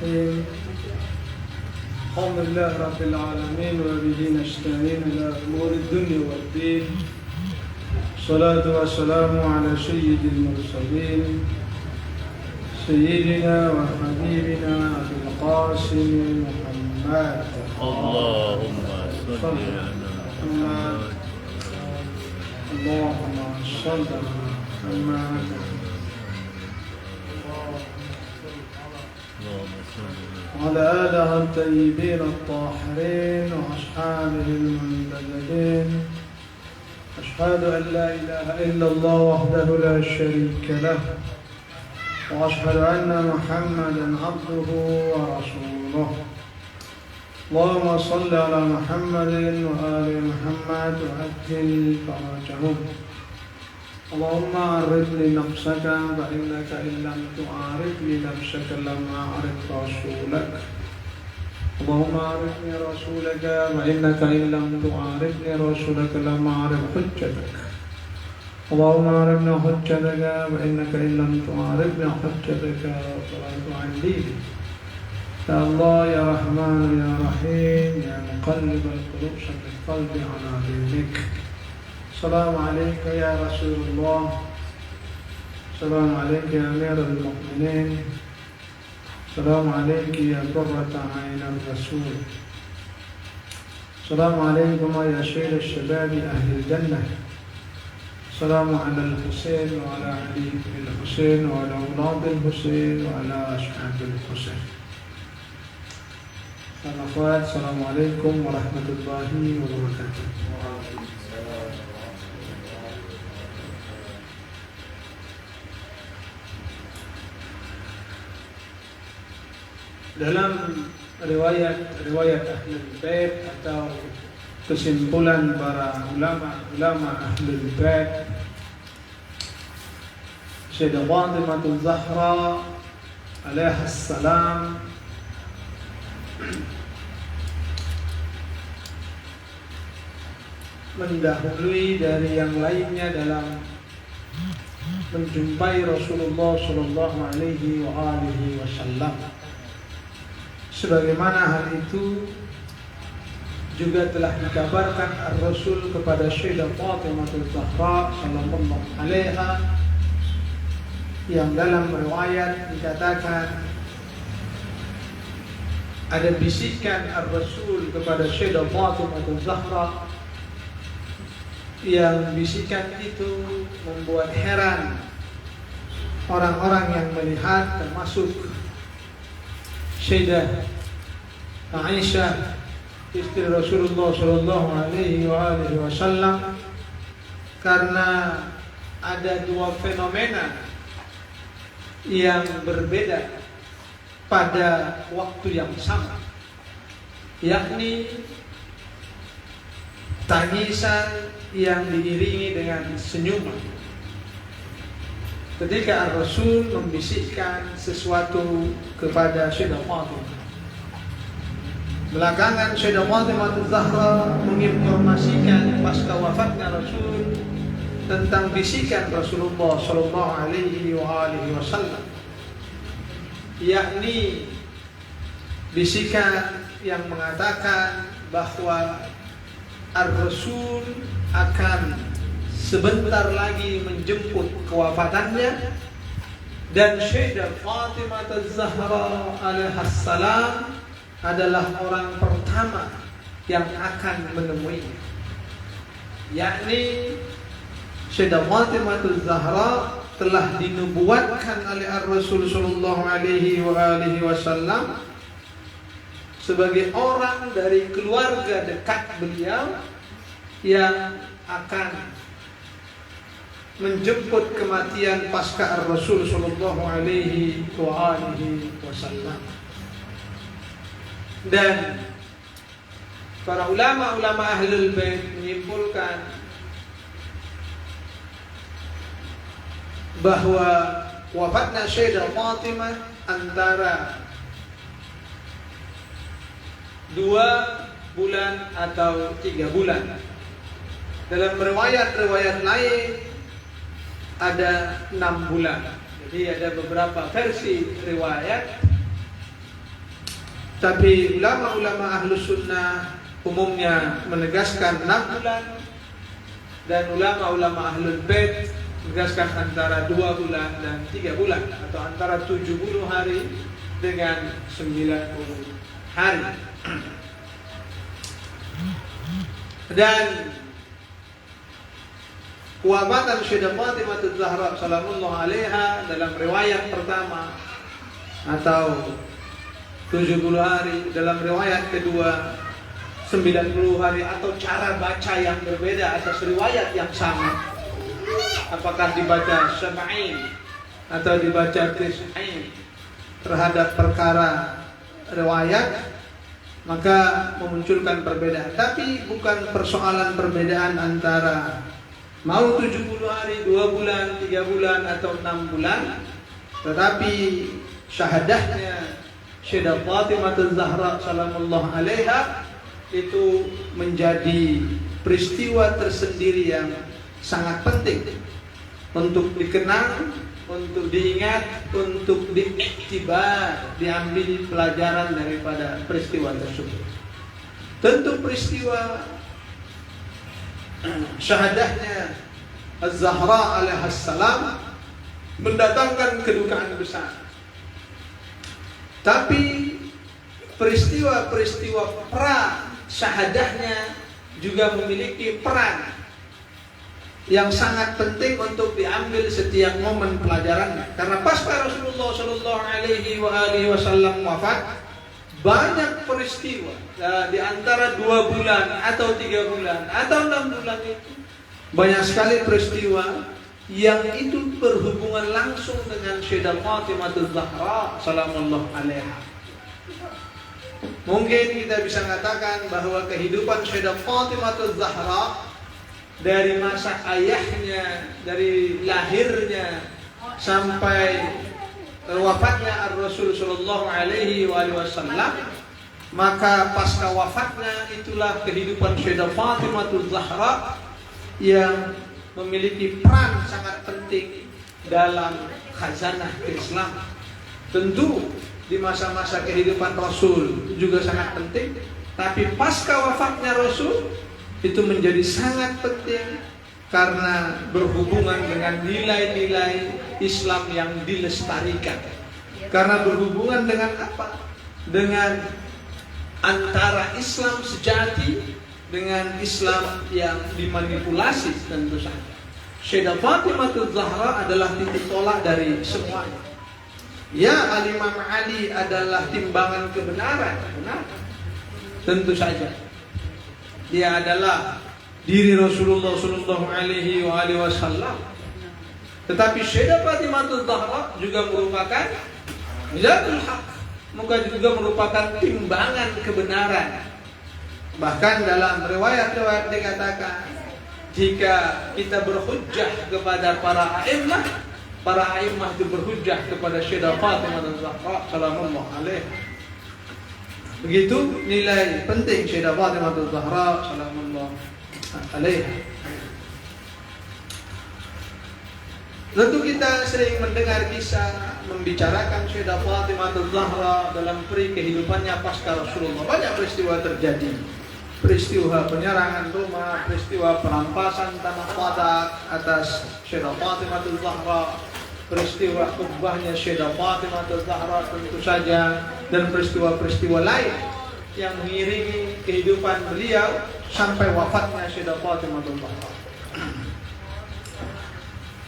الرحيم الحمد لله رب العالمين وبه نستعين على أمور الدنيا والدين الصلاة والسلام على سيد المرسلين سيدنا وحبيبنا أبي القاسم محمد اللهم صل على محمد. اللهم صل على محمد وعلى آله الطيبين الطاهرين وأصحابه المنتجبين. أشهد أن لا إله إلا الله وحده لا شريك له وأشهد أن محمدا عبده ورسوله. اللهم صل على محمد وآل محمد وأجل فرجهم. اللهم عرف لنفسك فإنك إن لم تعرف لنفسك لم أعرف رسولك. اللهم عرفني رسولك فإنك إن لم تعرفني رسولك لم أعرف حجتك. اللهم عرفنا حجتك فإنك إن لم تعرفني حجتك فلا تعليني. يا الله يا رحمن يا رحيم يا مقلب القلوب ثبت قلبي على دينك. السلام عليك يا رسول الله. السلام عليك يا أمير المؤمنين. السلام عليك يا قرة عين الرسول. السلام عليكم يا سيد الشباب أهل الجنة. السلام على الحسين وعلى علي بن الحسين وعلى أولاد الحسين وعلى أصحاب الحسين. السلام عليكم ورحمة الله وبركاته. Dalam riwayat Ahlul Bait atau kesimpulan para ulama Ahlul Bait, Sayyidah Fatimah Zahra alaiha salam mendahului dari yang lainnya dalam menjumpai Rasulullah sallallahu alaihi wasallam. Sebagaimana hal itu juga telah dikabarkan Ar-Rasul kepada Sayyidah Fatimah Zahra sallallahu alaiha, yang dalam riwayat dikatakan ada bisikan Ar-Rasul kepada Sayyidah Fatimah Zahra, yang bisikan itu membuat heran orang-orang yang melihat, termasuk Sayyidah Aisyah istri Rasulullah sallallahu alaihi wasallam, karena ada dua fenomena yang berbeda pada waktu yang sama, yakni tangisan yang diiringi dengan senyuman ketika Ar-Rasul membisikkan sesuatu kepada Sayyidah Fatimah. Belakangan Sayyidah Fatimah Zahra menginformasikan pasca wafatnya Rasul tentang bisikan Rasulullah sallallahu alaihi wasallam, yakni bisikan yang mengatakan bahwa Ar-Rasul akan sebentar lagi menjemput kewafatannya, dan Sayyidah Fatimah Zahra alaihissalam adalah orang pertama yang akan menemuinya, yakni Sayyidah Fatimah Zahra telah dinubuatkan oleh Ar-Rasul sallallahu alaihi wasallam sebagai orang dari keluarga dekat beliau yang akan menjemput kematian pasca Ar-Rasul sallallahu alaihi wasallam. Dan para ulama-ulama Ahlul Bait menyimpulkan bahwa wafatnya Sayyidah Fatimah antara 2 bulan atau 3 bulan. Dalam riwayat-riwayat lain ada 6 bulan. Jadi ada beberapa versi riwayat Tapi ulama-ulama ahlus sunnah umumnya menegaskan 6 bulan, dan ulama-ulama ahlul bait menegaskan antara 2 bulan dan 3 bulan, atau antara 70 hari dengan 90 hari. Dan kewafatan Sayyidah Fatimah Az-Zahra salamullah alaiha dalam riwayat pertama atau 70 hari, dalam riwayat kedua 90 hari, atau cara baca yang berbeda atas riwayat yang sama. Apakah dibaca sab'in atau dibaca tis'in terhadap perkara riwayat, maka memunculkan perbedaan. Tapi bukan persoalan perbedaan antara mau 70 hari, 2 bulan, 3 bulan, atau 6 bulan. Tetapi syahadahnya Sayyidah Fatimah Az-Zahra salamullah alaiha itu menjadi peristiwa tersendiri yang sangat penting untuk dikenang, untuk diingat, untuk diiktibar, diambil pelajaran daripada peristiwa tersebut. Tentu peristiwa syahadahnya Az-Zahra alaihissalam mendatangkan kedukaan besar. Tapi peristiwa-peristiwa pra syahadahnya juga memiliki peran yang sangat penting untuk diambil setiap momen pelajarannya. Karena pasca Rasulullah Shallallahu Alaihi Wasallam wafat, banyak peristiwa di antara 2 bulan atau 3 bulan atau 6 bulan itu, banyak sekali peristiwa yang itu berhubungan langsung dengan Sayyidah Fatimah Az-Zahra salamullah alaiha. Mungkin kita bisa mengatakan bahwa kehidupan Sayyidah Fatimah Az-Zahra dari masa ayahnya, dari lahirnya sampai wafatnya Rasul sallallahu alaihi wasallam, maka pasca wafatnya itulah kehidupan Sayyidah Fatimah Az-Zahra yang memiliki peran sangat penting dalam khazanah Islam. Tentu di masa-masa kehidupan Rasul juga sangat penting, tapi pasca wafatnya Rasul itu menjadi sangat penting karena berhubungan dengan nilai-nilai Islam yang dilestarikan. Karena berhubungan dengan apa? Dengan antara Islam sejati dengan Islam yang dimanipulasi tentu saja. Sayyidah Fatimah Az-Zahra adalah titik tolak dari semuanya. Ya, Al-Imam Ali adalah timbangan kebenaran, benar. Tentu saja. Dia adalah diri Rasulullah sallallahu alaihi wasallam. Tetapi Sayyidah Fatimah Az-Zahra juga merupakan Zatul Haq, juga merupakan timbangan kebenaran. Bahkan dalam riwayat-riwayat dikatakan, jika kita berhujjah kepada para a'immah itu berhujjah kepada Sayyidah Fatimah Az-Zahra salamullah alaiha. Begitu nilai penting Sayyidah Fatimah Az-Zahra salamullah alaiha. Tentu kita sering mendengar kisah membicarakan Sayyidah Fatimah Az-Zahra dalam peri kehidupannya pasca Rasulullah. Banyak peristiwa terjadi. Peristiwa penyerangan rumah, peristiwa perampasan tanah Fadak atas Sayyidah Fatimah Az-Zahra, peristiwa khutbahnya Sayyidah Fatimah Az-Zahra tentu saja, dan peristiwa-peristiwa lain yang mengiringi kehidupan beliau sampai wafatnya Sayyidah Fatimah Az-Zahra.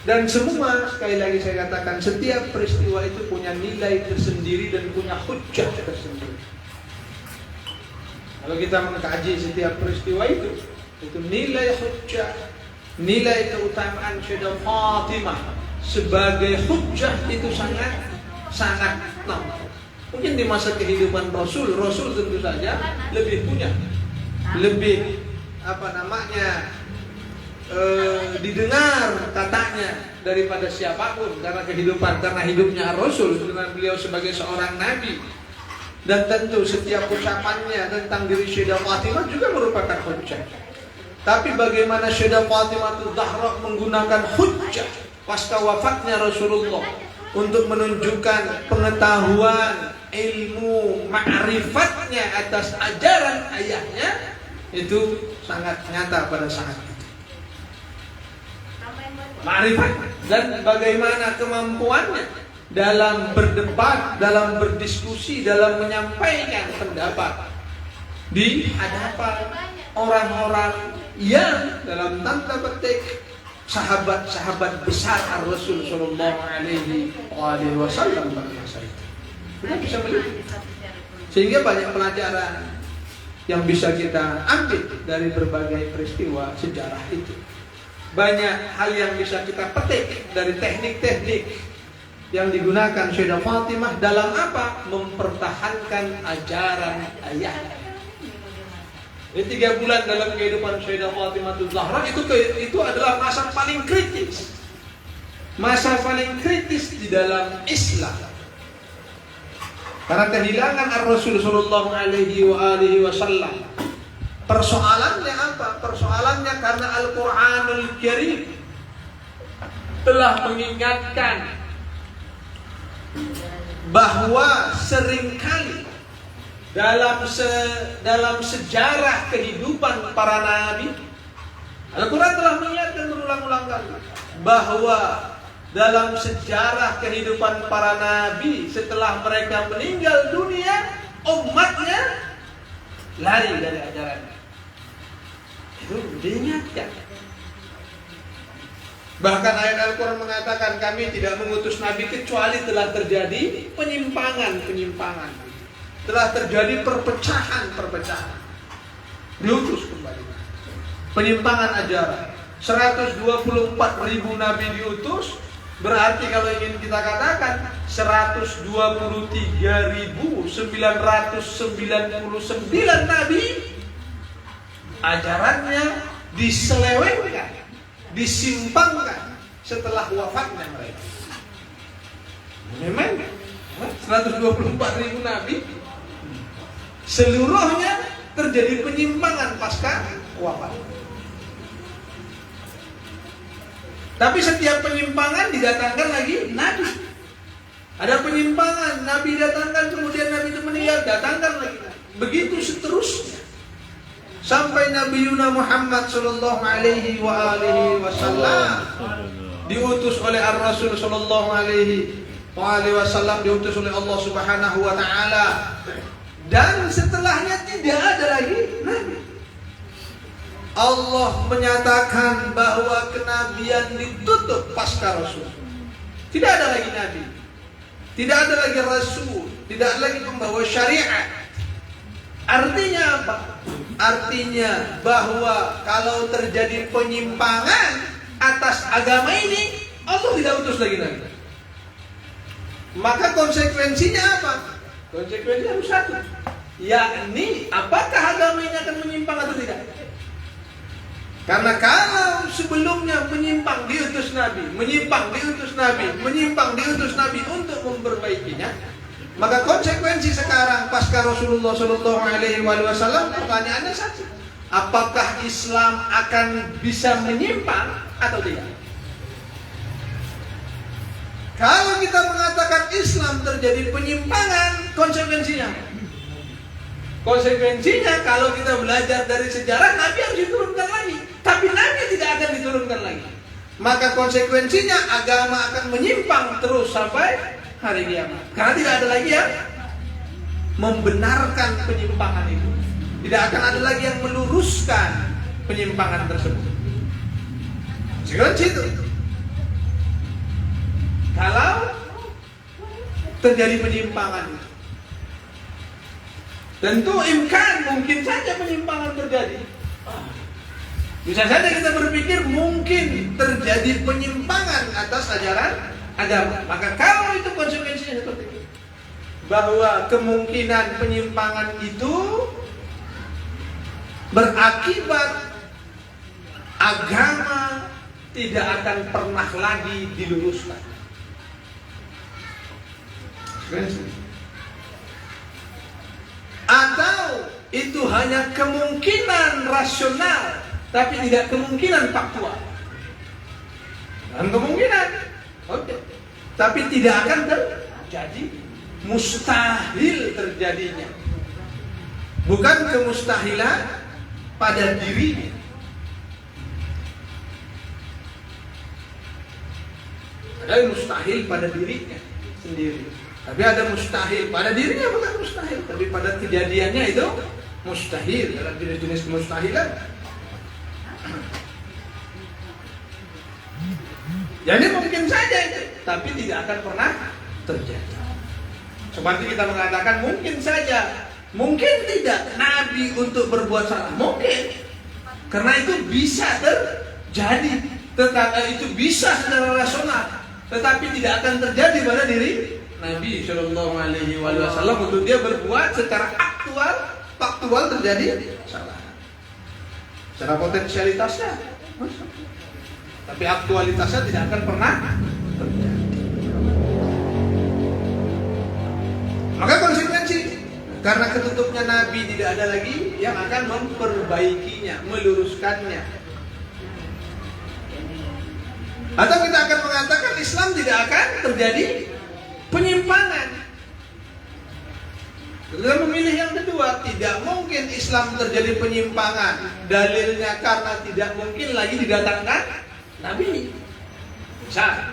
Dan semua, sekali lagi saya katakan, setiap peristiwa itu punya nilai tersendiri dan punya hujjah tersendiri. Kalau kita mengkaji setiap peristiwa itu nilai hujjah, nilai keutamaan Sayyidah Fatimah sebagai hujjah itu sangat nampak. Mungkin di masa kehidupan Rasul tentu saja lebih punya, lebih didengar katanya daripada siapapun karena hidupnya Rasul dengan beliau sebagai seorang nabi. Dan tentu setiap ucapannya tentang diri Sayyidah Fatimah juga merupakan hujjah. Tapi bagaimana Sayyidah Fatimah Az-Zahra menggunakan hujjah pasca wafatnya Rasulullah untuk menunjukkan pengetahuan, ilmu, ma'rifatnya atas ajaran ayahnya itu sangat nyata pada saat itu. Ma'rifat dan bagaimana kemampuannya dalam berdebat, dalam berdiskusi, dalam menyampaikan pendapat di hadapan orang-orang yang dalam tanda petik sahabat-sahabat besar Rasul Sallallahu Alaihi Wasallam pada masa itu. Kita bisa melihat. Sehingga banyak pelajaran yang bisa kita ambil dari berbagai peristiwa sejarah itu. Banyak hal yang bisa kita petik dari teknik-teknik yang digunakan Sayyidah Fatimah dalam apa? Mempertahankan ajaran ayahnya. Ini 3 bulan dalam kehidupan Sayyidah Fatimah Zahra itu adalah masa paling kritis. Masa paling kritis di dalam Islam. Karena kehilangan Rasul sallallahu alaihi wasallam. Persoalannya apa? Persoalannya karena Al-Qur'anul Karim telah mengingatkan bahwa seringkali dalam sejarah kehidupan para nabi, Al-Quran telah mengingatkan berulang-ulang kali bahwa dalam sejarah kehidupan para nabi setelah mereka meninggal dunia, umatnya lari dari ajarannya. Itu diingatkan. Bahkan ayat Al-Quran mengatakan kami tidak mengutus nabi kecuali telah terjadi penyimpangan. Telah terjadi perpecahan. Diutus kembali. Penyimpangan ajaran. 124.000 nabi diutus. Berarti kalau ingin kita katakan 123.999 nabi ajarannya diselewengkan, disimpangkan setelah wafatnya mereka. Memang 124.000 nabi seluruhnya terjadi penyimpangan pasca wafat. Tapi setiap penyimpangan didatangkan lagi nabi. Ada penyimpangan, nabi datangkan, kemudian nabi itu meninggal, datangkan lagi. Begitu seterusnya. Sampai Nabi Yuna Muhammad sallallahu alaihi wasallam diutus oleh Ar-Rasul sallallahu alaihi wasallam, diutus oleh Allah Subhanahu wa taala. Dan setelahnya tidak ada lagi nabi. Allah menyatakan bahwa kenabian ditutup pasca Rasul. Tidak ada lagi nabi, tidak ada lagi rasul, tidak ada lagi pembawa syariat. Artinya apa? Artinya bahwa kalau terjadi penyimpangan atas agama ini, Allah tidak utus lagi nabi. Maka konsekuensinya apa? Konsekuensinya harus satu, yakni apakah agama ini akan menyimpang atau tidak? Karena kalau sebelumnya menyimpang diutus Nabi, menyimpang diutus Nabi untuk memperbaikinya, maka konsekuensi sekarang pasca Rasulullah Shallallahu Alaihi Wasallam, pertanyaannya satu: apakah Islam akan bisa menyimpang atau tidak? Kalau kita mengatakan Islam terjadi penyimpangan, konsekuensinya apa? Konsekuensinya kalau kita belajar dari sejarah, Nabi harus diturunkan lagi. Tapi Nabi tidak akan diturunkan lagi. Maka konsekuensinya agama akan menyimpang terus sampai hari kiamat. Karena tidak ada lagi yang membenarkan penyimpangan itu. Tidak akan ada lagi yang meluruskan penyimpangan tersebut. Konsekuensi itu. Kalau terjadi penyimpangan itu, tentu mungkin saja penyimpangan terjadi. Bisa saja kita berpikir mungkin terjadi penyimpangan atas ajaran agama. Maka kalau itu konsekuensinya seperti itu, bahwa kemungkinan penyimpangan itu berakibat agama tidak akan pernah lagi diluruskan. Atau itu hanya kemungkinan rasional, tapi tidak kemungkinan faktual. Dan kemungkinan, oke, tapi tidak akan terjadi. mustahil terjadinya. Bukan kemustahilan pada dirinya. Ada yang mustahil pada dirinya sendiri. Tapi ada mustahil pada dirinya, bukan mustahil, tapi pada kejadiannya itu mustahil. Dalam jenis-jenis kemustahilan. Jadi mungkin saja itu, tapi tidak akan pernah terjadi. Seperti kita mengatakan mungkin saja, mungkin tidak Nabi untuk berbuat salah, mungkin. Karena itu bisa terjadi, tetapi itu bisa secara rasional, tetapi tidak akan terjadi pada diri Nabi Shallallahu Alaihi Wasallam untuk dia berbuat secara faktual terjadi salah. Secara potensialitasnya, tapi aktualitasnya tidak akan pernah terjadi. Maka konsekuensi, karena ketutupnya Nabi tidak ada lagi yang akan memperbaikinya, meluruskannya. Atau kita akan mengatakan Islam tidak akan terjadi penyimpangan. Kita memilih yang kedua, tidak mungkin Islam terjadi penyimpangan. Dalilnya karena tidak mungkin lagi didatangkan Nabi. Bisa.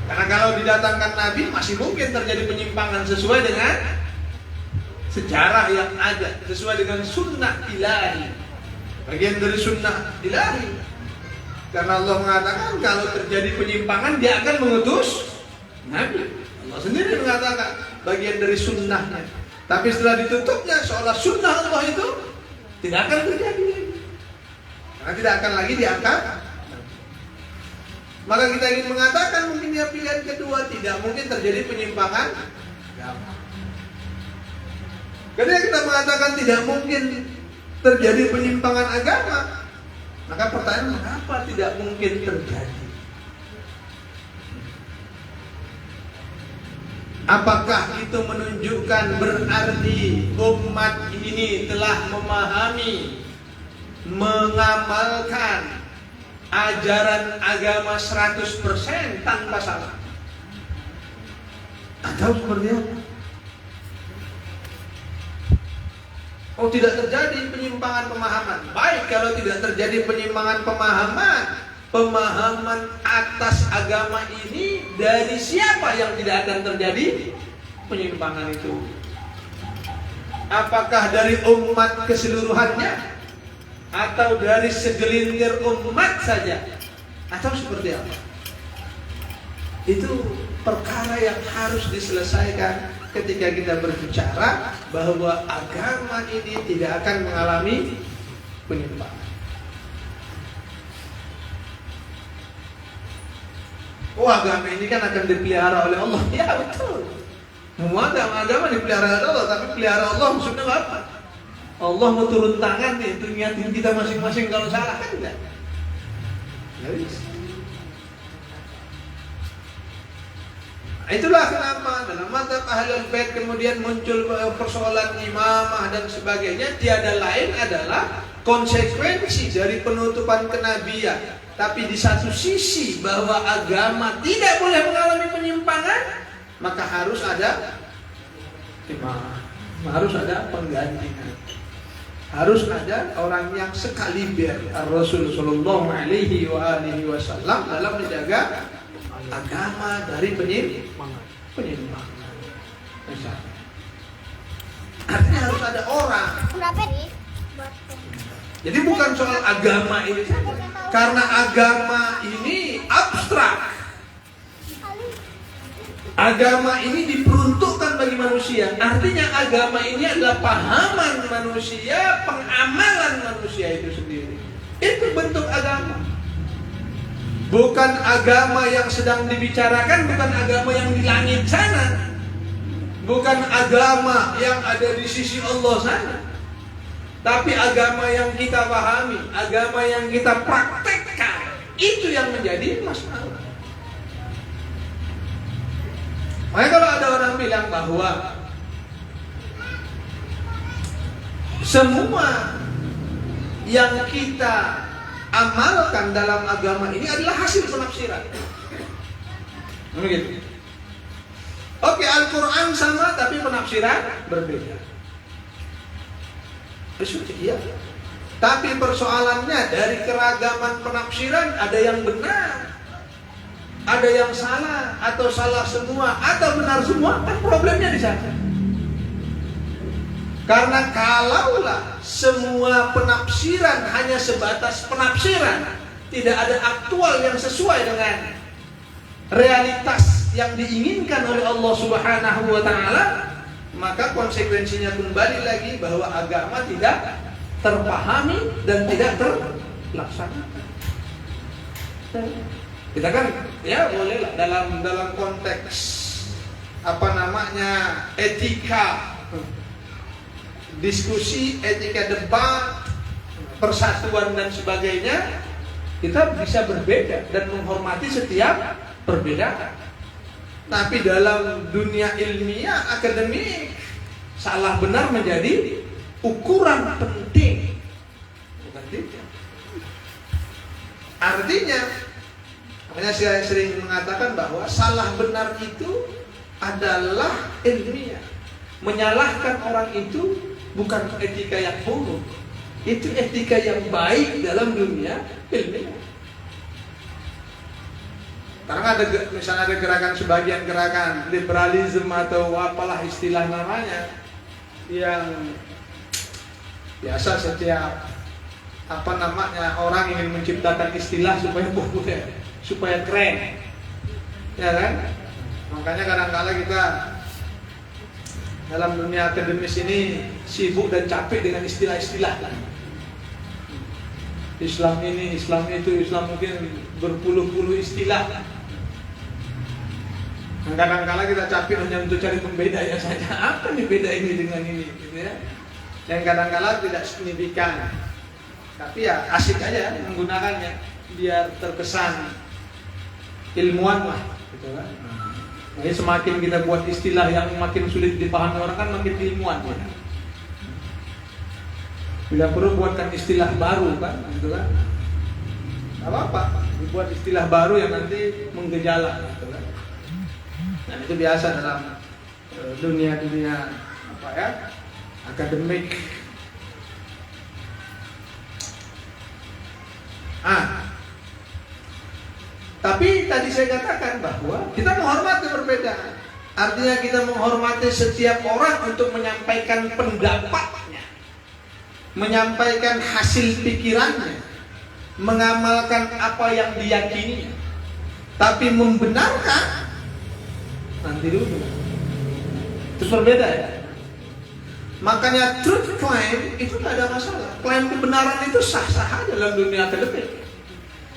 Karena kalau didatangkan Nabi masih mungkin terjadi penyimpangan sesuai dengan sejarah yang ada, sesuai dengan sunnah ilahi. Bagian dari sunnah ilahi. Karena Allah mengatakan kalau terjadi penyimpangan dia akan mengutus Nabi. Allah sendiri mengatakan bagian dari sunnahnya. Tapi setelah ditutupnya seolah sunnah Allah itu tidak akan terjadi lagi. Karena tidak akan lagi diangkat. Maka kita ingin mengatakan mungkin dia pilihan kedua, tidak mungkin terjadi penyimpangan agama. Ketika kita mengatakan tidak mungkin terjadi penyimpangan agama, maka pertanyaan mengapa tidak mungkin terjadi? Apakah itu menunjukkan berarti umat ini telah memahami, mengamalkan ajaran agama 100% tanpa salah? Atau seperti apa? Oh, tidak terjadi penyimpangan pemahaman. Baik, kalau tidak terjadi penyimpangan pemahaman atas agama ini, dari siapa yang tidak akan terjadi penyimpangan itu? Apakah dari umat keseluruhannya? Atau dari segelintir umat saja? Atau seperti apa? Itu perkara yang harus diselesaikan ketika kita berbicara bahwa agama ini tidak akan mengalami penyimpangan. Oh, agama ini kan akan dipelihara oleh Allah. Ya, betul. Semua agama dipelihara oleh Allah, tapi pelihara Allah maksudnya apa? Allah mau turun tangan nih untuk ngingatin kita masing-masing kalau salah, kan enggak? Nggak bisa. Itulah kenapa dalam mazhab Ahlul Bait kemudian muncul persoalan imamah dan sebagainya. Tiada lain adalah konsekuensi dari penutupan kenabian. Tapi di satu sisi bahwa agama tidak boleh mengalami penyimpangan, maka harus ada imamah, harus ada penggantinya, harus ada orang yang sekaliber Rasul Sallallahu Alaihi Wasallam dalam menjaga agama dari penyimpangan. Artinya harus ada orang. Jadi bukan soal agama ini saja, karena agama ini abstrak. Agama ini diperuntukkan bagi manusia. Artinya agama ini adalah pahaman manusia, pengamalan manusia itu sendiri. Itu bentuk agama. Bukan agama yang sedang dibicarakan, bukan agama yang di langit sana, bukan agama yang ada di sisi Allah sana, tapi agama yang kita pahami, agama yang kita praktekkan. Itu yang menjadi masalah. Makanya kalau ada orang bilang bahwa semua yang kita amalkan dalam agama ini adalah hasil penafsiran. Begitu. Oke, Al-Quran sama tapi penafsiran berbeda. Iya. Tapi persoalannya dari keragaman penafsiran ada yang benar, ada yang salah, atau salah semua, atau benar semua, kan problemnya di sana. Karena kalaulah semua penafsiran hanya sebatas penafsiran, tidak ada aktual yang sesuai dengan realitas yang diinginkan oleh Allah Subhanahu wa Ta'ala, maka konsekuensinya kembali lagi bahwa agama tidak terpahami dan tidak terlaksana. Kita kan ya bolehlah dalam konteks etika, diskusi, etika debat, persatuan dan sebagainya, kita bisa berbeda dan menghormati setiap perbedaan. Tapi dalam dunia ilmiah, akademik, salah benar menjadi ukuran penting. Bukan tidak. Artinya, makanya saya sering mengatakan bahwa salah benar itu adalah ilmiah. Menyalahkan orang itu bukan etika yang buruk, itu etika yang baik dalam dunia ilmiah. Karena misalnya ada gerakan, sebagian gerakan liberalisme atau apalah istilah namanya, yang biasa setiap orang ingin menciptakan istilah supaya populer, supaya keren, ya kan? Makanya kadang-kala kita dalam dunia akademis ini sibuk dan capek dengan istilah-istilah. Islam ini, Islam itu, Islam mungkin berpuluh-puluh istilah. Kadang-kala kita capek hanya untuk cari pembedanya saja. Apa nih beda ini dengan ini, gitu ya? Yang kadang-kala tidak signifikan, tapi ya asik aja menggunakannya biar terkesan ilmuwan lah, gitu kan? Jadi semakin kita buat istilah yang makin sulit dipahami orang kan makin ilmuwan ya. Bila perlu buatkan istilah baru kan, gitu kan? Apa-apa, dibuat istilah baru yang nanti menggejala, gitu kan? Nah itu biasa dalam dunia-dunia akademik. Tapi tadi saya katakan bahwa kita menghormati perbedaan. Artinya kita menghormati setiap orang untuk menyampaikan pendapatnya, menyampaikan hasil pikirannya, mengamalkan apa yang diyakininya. Tapi membenarkan nanti dulu. Itu berbeda ya. Makanya truth claim itu tidak ada masalah. Klaim kebenaran itu sah-sah aja dalam dunia akademik.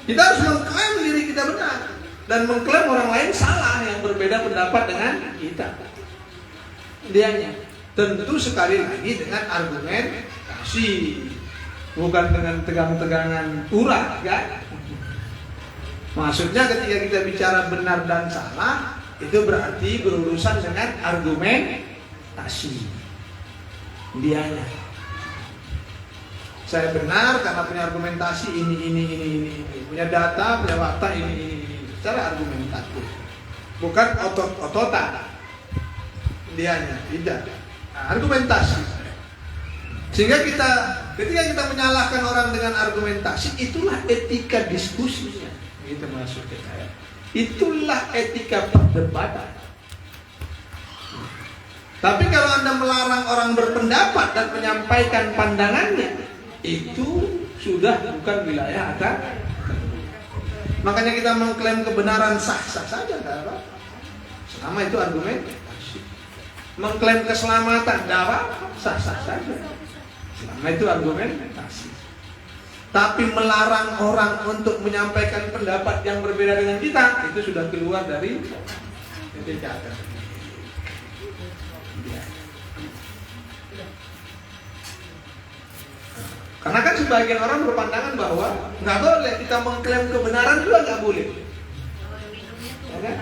Kita harus mengklaim diri kita benar dan mengklaim orang lain salah yang berbeda pendapat dengan kita. Dianya tentu sekali lagi dengan argumentasi, bukan dengan tegang-tegangan urat, kan? Maksudnya ketika kita bicara benar dan salah, itu berarti berurusan dengan argumentasi. Dianya. Saya benar karena punya argumentasi ini. Punya data, punya fakta ini. Secara argumentatif. Bukan otot-ototan. Dianya, tidak. Nah, argumentasi. Sehingga ketika kita menyalahkan orang dengan argumentasi, itulah etika diskusinya. Gitu maksudnya saya. Itulah etika perdebatan. Tapi kalau Anda melarang orang berpendapat dan menyampaikan pandangannya, itu sudah bukan wilayah akademik. Makanya kita mengklaim kebenaran sah-sah saja, tidak apa. Selama itu argumentasi. Mengklaim keselamatan, tidak apa, sah-sah saja. Selama itu argumentasi. Tapi melarang orang untuk menyampaikan pendapat yang berbeda dengan kita, itu sudah keluar dari etika akademik. Karena kan sebagian orang berpandangan bahwa nggak boleh kita mengklaim kebenaran juga nggak boleh. Ya kan?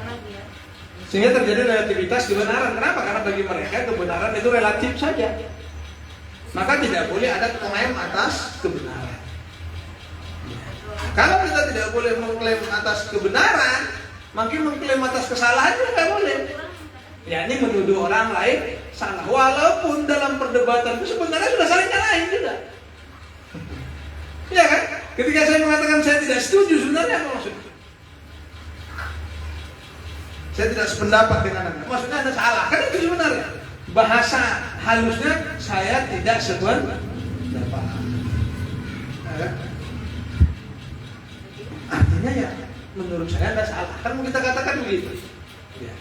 Sehingga terjadi relativitas kebenaran. Kenapa? Karena bagi mereka kebenaran itu relatif saja. Maka tidak boleh ada klaim atas kebenaran. Kalau kita tidak boleh mengklaim atas kebenaran, makin mengklaim atas kesalahan juga nggak boleh. yakni menuduh orang lain salah, walaupun dalam perdebatan itu sebenarnya sudah saling nyalahin juga. Ya kan? Ketika saya mengatakan saya tidak setuju, sebenarnya apa maksudnya? Saya tidak sependapat dengan Anda. Maksudnya Anda salah. Kan itu sebenarnya. Bahasa halusnya saya tidak sependapat. Ya. Artinya ya menurut saya Anda salah. Kan kita katakan begitu. Ya.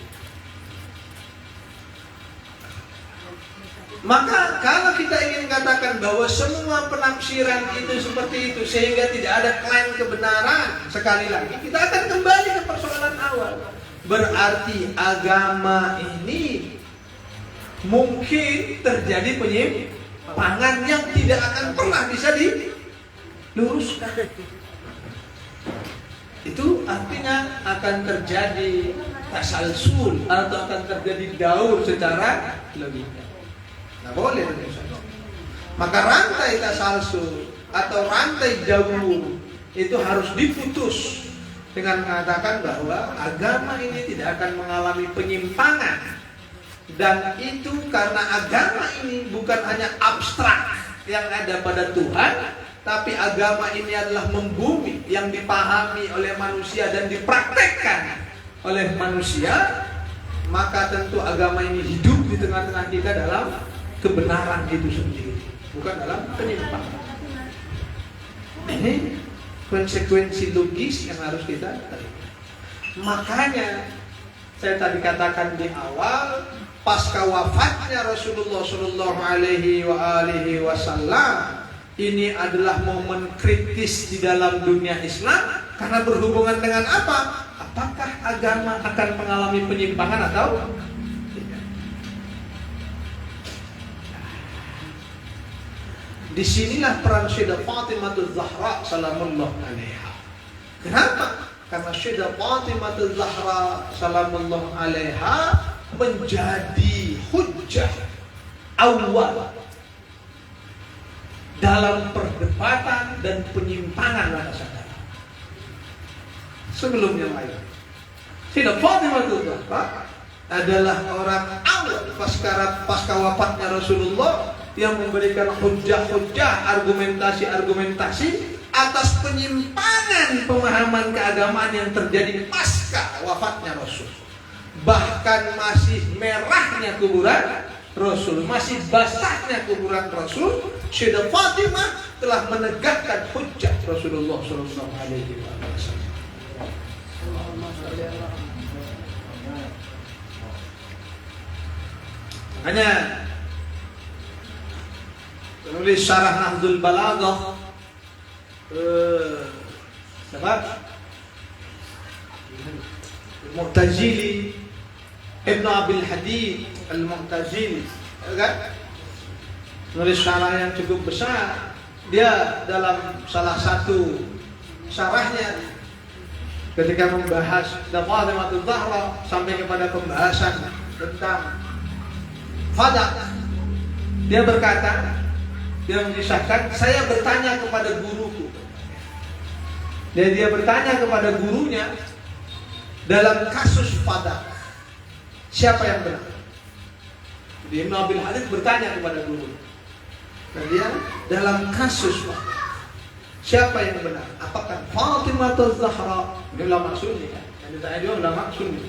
Maka kalau kita ingin katakan bahwa semua penafsiran itu seperti itu sehingga tidak ada klaim kebenaran, sekali lagi kita akan kembali ke persoalan awal. Berarti agama ini mungkin terjadi penyimpangan yang tidak akan pernah bisa diluruskan. Itu artinya akan terjadi tasalsul atau akan terjadi daur secara logika. Nah boleh itu. Maka rantai tasalsul atau rantai daur itu harus diputus dengan mengatakan bahwa agama ini tidak akan mengalami penyimpangan, dan itu karena agama ini bukan hanya abstrak yang ada pada Tuhan, tapi agama ini adalah membumi yang dipahami oleh manusia dan dipraktekkan oleh manusia. Maka tentu agama ini hidup di tengah-tengah kita dalam kebenaran itu sendiri, bukan dalam penyimpangan. Ini konsekuensi logis yang harus kita terima. Makanya saya tadi katakan di awal, pasca wafatnya Rasulullah Shallallahu Alaihi Wasallam, ini adalah momen kritis di dalam dunia Islam karena berhubungan dengan apa? Apakah agama akan mengalami penyimpangan atau tidak? Disinilah peran Sayyidah Fatimah Zahra salamullah alaiha. Kenapa? Karena Sayyidah Fatimah Zahra salamullah alaiha menjadi hujjah awal dalam perdebatan dan penyimpangan rasa. Sebelum yang lain, Sayyidah Fatimah Zahra adalah orang awal pasca wafatnya Rasulullah yang memberikan hujjah-hujjah, argumentasi-argumentasi atas penyimpangan pemahaman keagamaan yang terjadi pasca wafatnya Rasul. Bahkan masih merahnya kuburan Rasul, masih basahnya kuburan Rasul, Sayyidah Fatimah telah menegakkan hujjah Rasulullah Sallallahu Alaihi Wasallam. Hanya penulis Syarah Nahdzul Balaghah Mu'tazili Ibn Abil Hadid Al-Mu'tazili, kan? Penulis syarah yang cukup besar. Dia dalam salah satu syarahnya ketika membahas Fatimah Zahra sampai kepada pembahasan tentang fadak, dia berkata, dia mengisahkan, saya bertanya kepada guruku. Dan dia bertanya kepada gurunya dalam kasus fadak, siapa yang benar? Ibn Abil Hadid bertanya kepada guru. Dan dia dalam kasus fadak, siapa yang benar? Apakah Fatimah Zahra? Dia ulama Sunni kan? Yang ditanya dia ulama Sunni.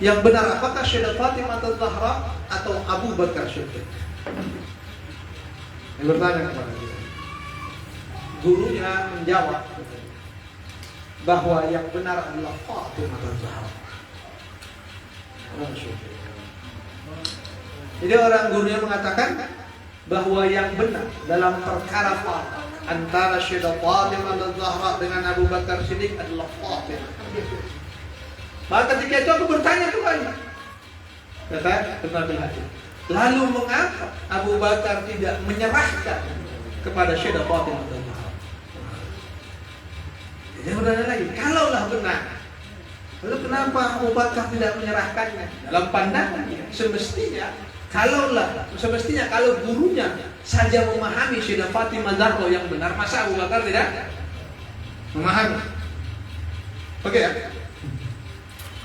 Yang benar apakah Sayyidah Fatimah Zahra atau Abu Bakar Siddiq? Dia bertanya kepada dia. Gurunya menjawab bahwa yang benar adalah Fatimah Zahra. Jadi orang gurunya mengatakan bahwa yang benar dalam perkara fadak antara Sayyidah Fatimah Zahra dengan Abu Bakar Siddiq adalah Fatimah. Maka ketika itu aku bertanya kepada, kata Ibn Abil Hadid, lalu mengapa Abu Bakar tidak menyerahkan kepada Sayyidah Fatimah Zahra? Dia bertanya lagi, kalaulah benar, lalu kenapa Abu Bakar tidak menyerahkannya? Dalam pandangannya, semestinya kalau gurunya saja memahami Sayyidah Fatimah Zahra yang benar, masa Abu Bakar tidak memahami? Oke ya?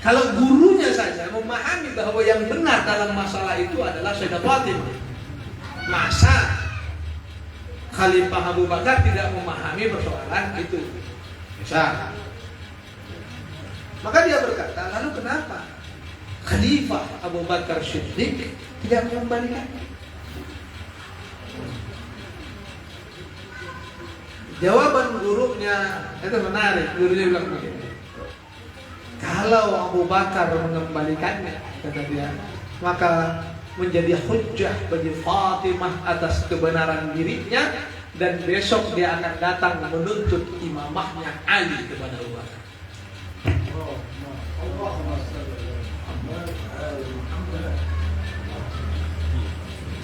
Kalau gurunya saja memahami bahwa yang benar dalam masalah itu adalah Sayyidah Fatimah, masa Khalifah Abu Bakar tidak memahami persoalan itu? Bisa. Maka dia berkata, lalu kenapa Khalifah Abu Bakar Siddiq tidak mengembalikannya? Jawaban gurunya itu menarik. Gurunya bilang begini, kalau Abu Bakar mengembalikannya, kata dia, maka menjadi hujjah bagi Fatimah atas kebenaran dirinya, dan besok dia akan datang menuntut imamahnya Ali kepada Abu Bakar.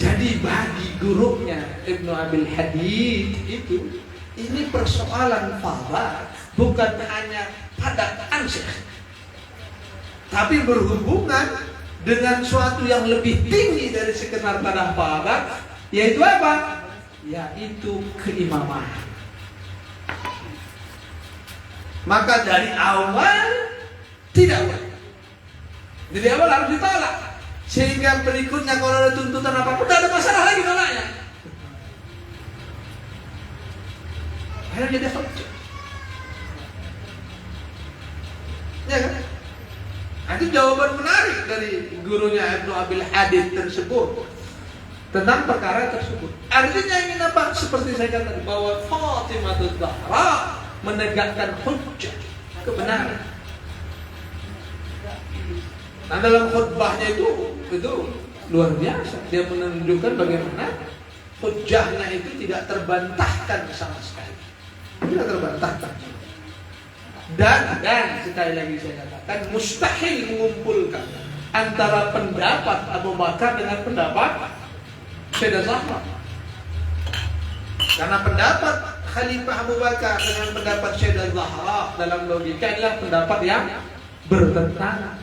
Jadi bagi gurunya Ibnu Abil Hadid itu, ini persoalan farad bukan hanya pada ansih, tapi berhubungan dengan suatu yang lebih tinggi dari sekedar pada farad, yaitu apa? Yaitu keimaman. Maka dari awal tidak boleh. Dari awal harus ditolak, sehingga berikutnya kalau ada tuntutan apapun tidak ada masalah lagi tolaknya. Akhirnya jadi hujjah. Ya kan? Itu jawaban menarik dari gurunya Ibnu Abil Hadid tersebut tentang perkara tersebut. Artinya ingin apa? Seperti saya katakan bahwa Fatimah Zahra menegakkan hujjah, kebenaran. Nah, dalam khutbahnya itu luar biasa. Dia menunjukkan bagaimana hujjahnya itu tidak terbantahkan sama sekali. Tidak terbantahkan. Dan sekali lagi saya katakan, mustahil mengumpulkan antara pendapat Abu Bakar dengan pendapat Sayyidah Zahra. Karena pendapat Khalifah Abu Bakar dengan pendapat Sayyidah Zahra dalam logika adalah pendapat yang bertentangan.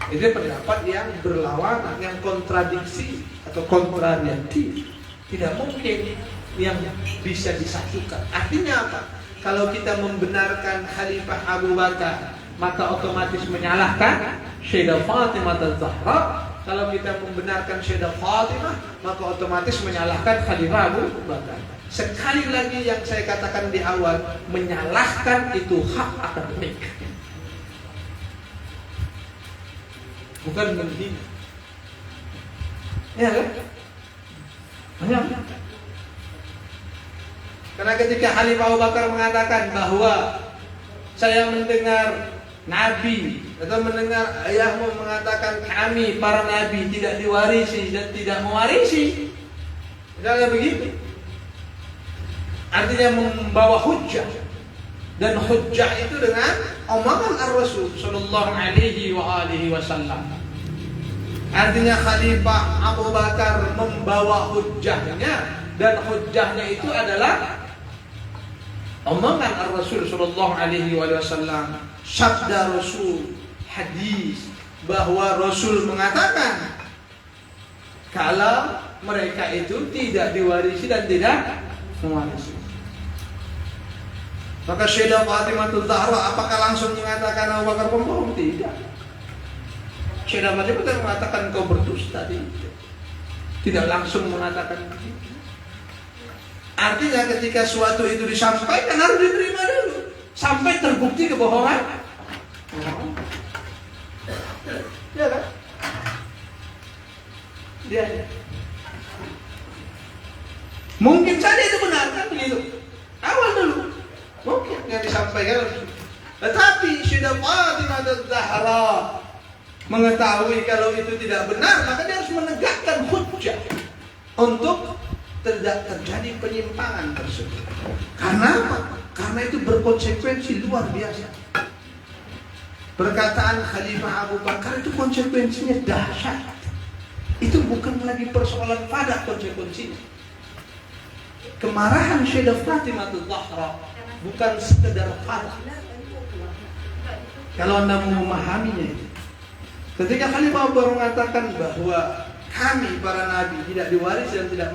Itu pendapat yang berlawanan, yang kontradiksi atau kontradiktif. Tidak mungkin yang bisa disatukan. Artinya apa? Kalau kita membenarkan Khalifah Abu Bakar, maka otomatis menyalahkan Sayyidah Fatimah Zahra. Kalau kita membenarkan Sayyidah Fatimah, maka otomatis menyalahkan Khalifah Abu Bakar. Sekali lagi yang saya katakan di awal, menyalahkan itu hak akademik, bukan menghina. Ya kan? Banyak. Karena ketika Khalifah Abu Bakar mengatakan bahwa saya mendengar Nabi atau mendengar ayahmu mengatakan kami para Nabi tidak diwarisi dan tidak mewarisi, misalnya begitu, artinya membawa hujjah, dan hujjah itu dengan omongan Ar-Rasul Sallallahu Alaihi Wasallam. Artinya Khalifah Abu Bakar membawa hujjahnya, dan hujjahnya itu adalah omongan Ar-Rasul Sallallahu Alaihi Wasallam, sabda Rasul, hadis, bahwa Rasul mengatakan kalau mereka itu tidak diwarisi dan tidak mewarisi. Maka Sayyidah Fatimah Zahra apakah langsung mengatakan Abu Bakar pembohong? Tidak. Sayyidah Fatimah mengatakan kau berdusta. Tidak langsung mengatakan begitu. Artinya ketika suatu itu disampaikan harus diterima dulu sampai terbukti kebohongan. Ya kan? Dia. Mungkin saja itu benar kan begitu. Awal dulu mungkin yang disampaikan. Tetapi Sayyidah Fatimah Zahra mengetahui kalau itu tidak benar, maka dia harus menegakkan hujjah untuk tidak terjadi penyimpangan tersebut. Karena apa? Karena itu berkonsekuensi luar biasa. Perkataan Khalifah Abu Bakar itu konsekuensinya dahsyat. Itu bukan lagi persoalan pada konsekuensinya. Kemarahan Sayyidah Fatimah Zahra bukan sekedar pada. Kalau Anda mau memahaminya itu, ketika Khalifah Abu Bakar mengatakan bahwa kami para nabi tidak diwarisi dan tidak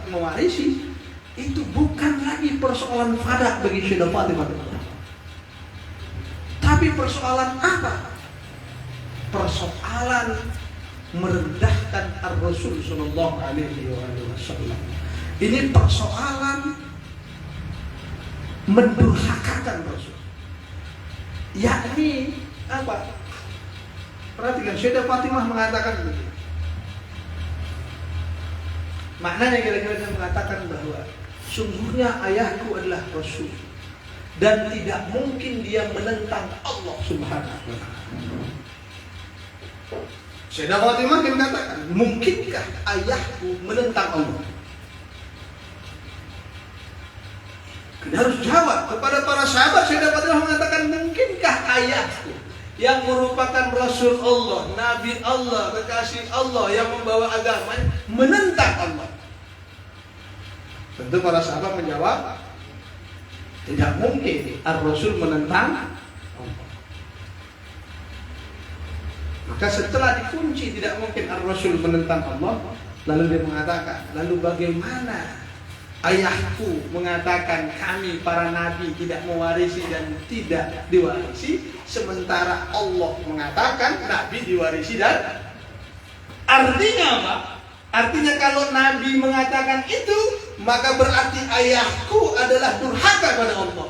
mewarisi, itu bukan lagi persoalan fadak bagi Sayyidah Fatimah. Tapi persoalan apa? Persoalan merendahkan Ar-Rasul sallallahu alaihi wasallam. Ini persoalan mendurhakakan Rasul. Yakni apa? Perhatikan, Sayyidah Fatimah mengatakan begini. Maknanya kira-kira dia mengatakan bahwa sungguhnya ayahku adalah Rasul dan tidak mungkin dia menentang Allah Subhanahu wa ta'ala. Sayyidah Fatimah mengatakan, mungkinkah ayahku menentang Allah? Kita harus jawab kepada para sahabat. Sayyidah Fatimah mengatakan, mungkinkah ayahku yang merupakan Rasul Allah, Nabi Allah, kekasih Allah yang membawa agama menentang Allah? Tentu para sahabat menjawab, tidak mungkin Ar-Rasul menentang Allah. Maka setelah dikunci tidak mungkin Ar-Rasul menentang Allah, lalu dia mengatakan, lalu bagaimana ayahku mengatakan kami para nabi tidak mewarisi dan tidak diwarisi, sementara Allah mengatakan nabi diwarisi dan... Artinya apa? Artinya kalau nabi mengatakan itu, maka berarti ayahku adalah durhaka pada Allah.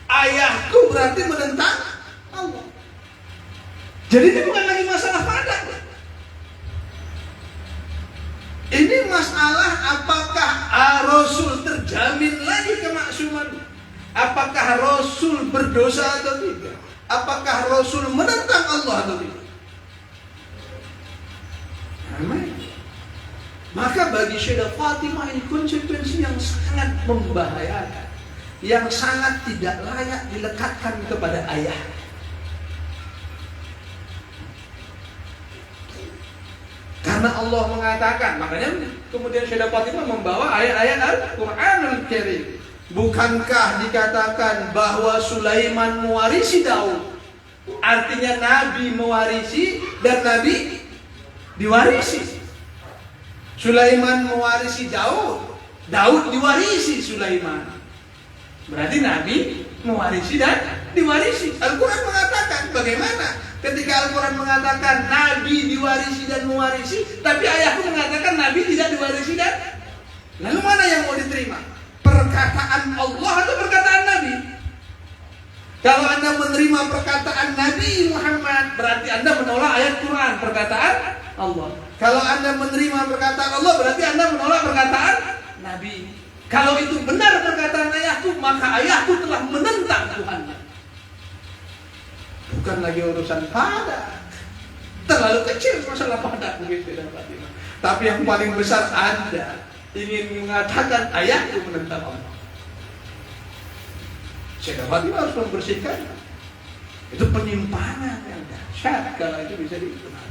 Ayahku berarti menentang Allah. Jadi ini bukan lagi masalah padat. Ini masalah apakah Rasul terjamin lagi kemaksuman? Apakah Rasul berdosa atau tidak? Apakah Rasul menentang Allah atau tidak? Amin. Maka bagi Sayyidah Fatimah ini konsekuensi yang sangat membahayakan, yang sangat tidak layak dilekatkan kepada ayah. Karena Allah mengatakan, makanya kemudian Sayyidah Fatimah membawa ayat-ayat Al-Qur'anul Karim. Bukankah dikatakan bahwa Sulaiman mewarisi Daud? Artinya Nabi mewarisi dan Nabi diwarisi. Sulaiman mewarisi Daud, Daud diwarisi Sulaiman. Berarti Nabi mewarisi dan diwarisi. Al-Quran mengatakan bagaimana? Ketika Al-Quran mengatakan Nabi diwarisi dan mewarisi, tapi ayahku mengatakan Nabi tidak diwarisi dan... Lalu mana yang mau diterima? Perkataan Allah atau perkataan Nabi? Kalau Anda menerima perkataan Nabi Muhammad, berarti Anda menolak ayat Quran, perkataan Allah. Kalau Anda menerima perkataan Allah, berarti Anda menolak perkataan Nabi. Kalau itu benar perkataan ayahku, maka ayahku telah menentang Tuhan. Bukan lagi urusan padat. Terlalu kecil masalah padat begitu dan Fatimah. Tapi yang paling besar Anda ingin mengatakan ayahku menentang Allah. Sayyidah Fatimah harus membersihkan. Itu penyimpangan yang dahsyat kalau itu bisa dikenal.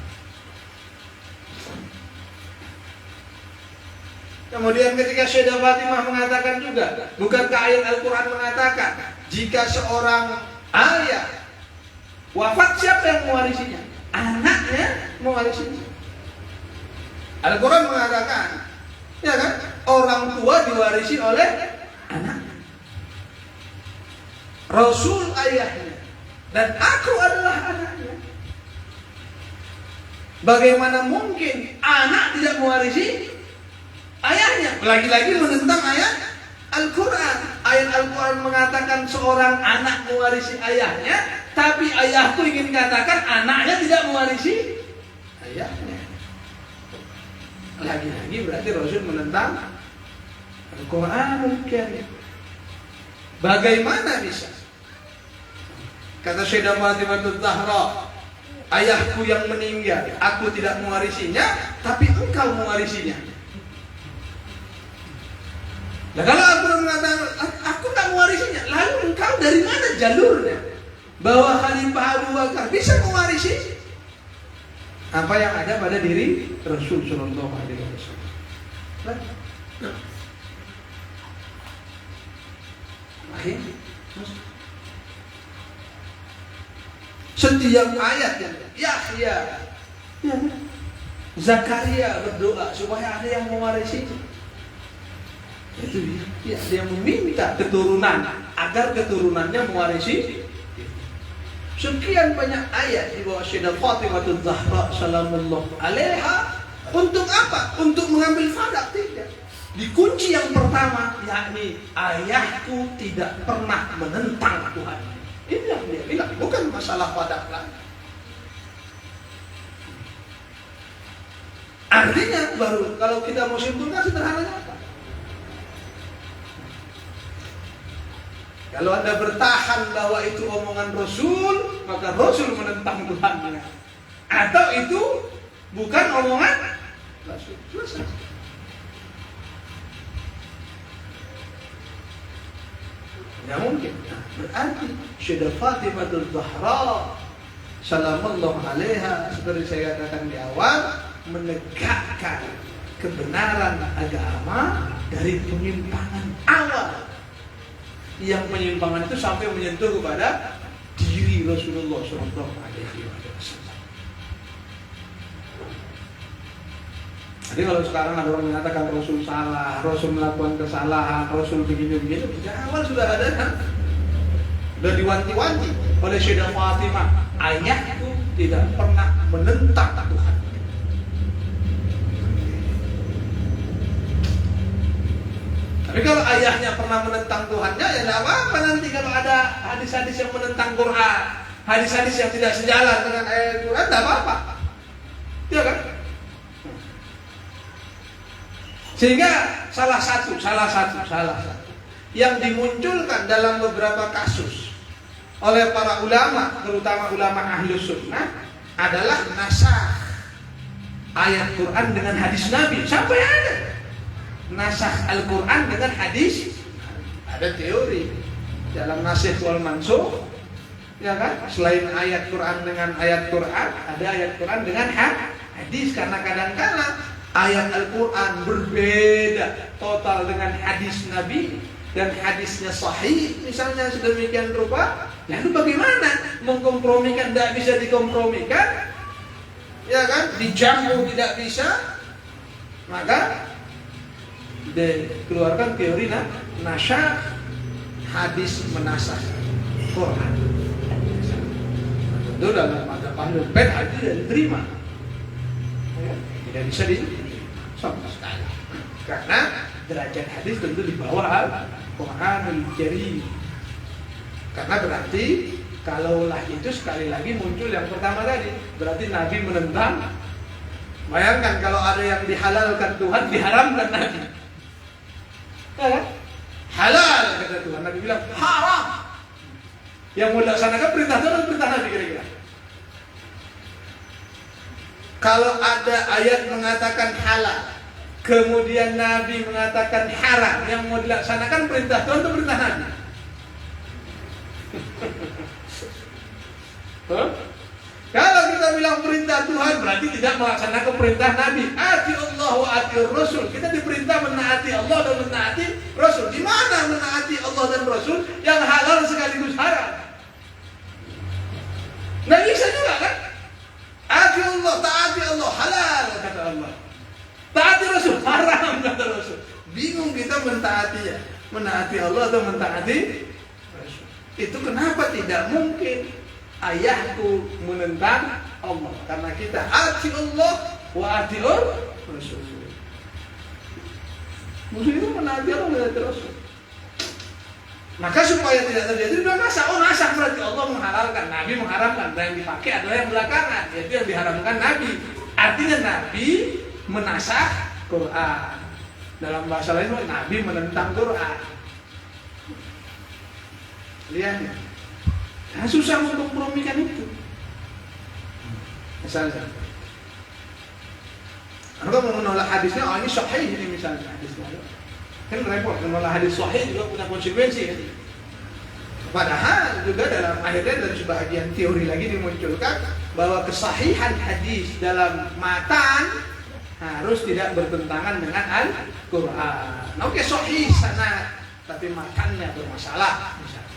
Kemudian ketika Sayyidah Fatimah mengatakan juga, bukankah ayat Al-Quran mengatakan jika seorang ayah wafat, siapa yang mewarisinya? Anaknya mewarisinya. Al-Quran mengatakan, ya kan, orang tua diwarisi oleh anaknya. Rasul ayahnya dan aku adalah anaknya. Bagaimana mungkin anak tidak mewarisi ayahnya? Lagi-lagi menentang ayat Al-Quran. Ayat Al-Quran mengatakan seorang anak mewarisi ayahnya, tapi ayahku ingin katakan anaknya tidak mewarisi ayahnya. Lagi-lagi berarti Rasul menentang Al-Quran. Bagaimana bisa? Kata Sayyidah Fatimah Zahra, ayahku yang meninggal, aku tidak mewarisinya, tapi engkau mewarisinya. Nah kalau Al-Quran mengatakan aku tak mewarisinya, lalu engkau dari mana jalurnya bahwa Khalifah Abu Bakar bisa mewarisi apa yang ada pada diri Rasul Sallallahu Alaihi Wasallam? Setiap ayat yang Yahya, Zakaria berdoa supaya ada yang mewarisi. Itu dia meminta keturunan agar keturunannya mewarisi. sekian banyak ayat di bawah Sayyidah Fatimah Az-Zahra salamullah alaiha. Untuk apa? Untuk mengambil fadak? Tidak. Dikunci yang pertama, yakni ayahku tidak pernah menentang Tuhan. Ini yang dia bilang, bukan masalah fadak lagi. Artinya baru kalau kita mau simpulkan sederhananya apa? Kalau Anda bertahan bahwa itu omongan Rasul, maka Rasul menentang Tuhannya. Atau itu bukan omongan Rasul. Selesai. Tidak mungkin. Berarti Sayyidah Fatimah Az-Zahra salamullah alaiha, seperti saya katakan di awal, menegakkan kebenaran agama dari penyimpangan awal. Yang penyimpangan itu sampai menyentuh kepada diri Rasulullah SAW. Jadi kalau sekarang ada orang mengatakan Rasul salah, Rasul melakukan kesalahan, Rasul begini-begini, sejak awal sudah ada kan? Sudah diwanti-wanti oleh Sayyidah Fatimah, ayahku tidak pernah menentang Tuhan. Tapi kalau ayahnya pernah menentang Tuhannya, ya tidak apa-apa nanti kalau ada hadis-hadis yang menentang Quran, hadis-hadis yang tidak sejalan dengan ayat Quran, tidak apa-apa. Iya kan? Sehingga salah satu yang dimunculkan dalam beberapa kasus oleh para ulama, terutama ulama Ahlus Sunnah, adalah nasakh ayat Quran dengan hadis Nabi. Sampai ada nasakh Al-Quran dengan hadis. Ada teori dalam nasikh wal mansukh, ya kan? Selain ayat Quran dengan ayat Quran, ada ayat Quran dengan hadis. Karena kadang-kadang ayat Al-Quran berbeda total dengan hadis Nabi, dan hadisnya sahih misalnya sedemikian rupa. Lalu bagaimana mengkompromikan? Tidak bisa dikompromikan, ya kan? Dijamu tidak bisa. Maka dikeluarkan teori nasyakh, hadis menasakh Quran. Tentu dalam ada Ahlul Bait hadis tidak diterima, tidak bisa sama sekali, karena derajat hadis tentu di bawah Al-Quranul Karim. Karena berarti kalaulah itu sekali lagi muncul yang pertama tadi, berarti Nabi menentang. Bayangkan kalau ada yang dihalalkan Tuhan, diharamkan Nabi. Halal kata Tuhan, Nabi bilang haram. Yang mau dilaksanakan perintah Tuhan dan perintah Nabi kira-kira. Kalau ada ayat mengatakan halal, kemudian Nabi mengatakan haram, yang mau dilaksanakan perintah Tuhan atau perintah Nabi? Kalau kita bilang perintah Tuhan, berarti tidak melaksanakan perintah Nabi. Ati Allah wa ati Rasul. Kita diperintah menaati Allah dan menaati Rasul. Di mana menaati Allah dan Rasul yang halal sekaligus haram? Nggak bisa juga kan? Ati Allah, taati Allah, halal kata Allah. Taati Rasul, haram kata Rasul. Bingung kita mentaatinya. Menaati Allah atau mentaati Rasul. Itu kenapa tidak mungkin ayahku menentang Allah, karena kita ati Allah wa ati Rasul. Muslim itu menaati Allah dan menaati Rasul. Maka supaya tidak terjadi dua nasak. Oh, nasak berarti Allah menghalalkan, Nabi mengharamkan, dan yang dipakai adalah yang belakangan, yaitu yang diharamkan Nabi. Artinya Nabi menasak Quran. Dalam bahasa lain, Nabi menentang Quran. Lihat ya. Nah, susah mengkompromikan itu. Misalnya, Anda mau menolak hadisnya, oh ini sahih ini misalnya hadisnya. Kan repot, menolak hadis sahih juga punya konsekuensi kan? Padahal juga dalam akhirnya dari sebagian teori lagi dimunculkan bahwa kesahihan hadis dalam matan harus tidak bertentangan dengan Al-Quran. Oke, sahih sanad, tapi matannya bermasalah misalnya.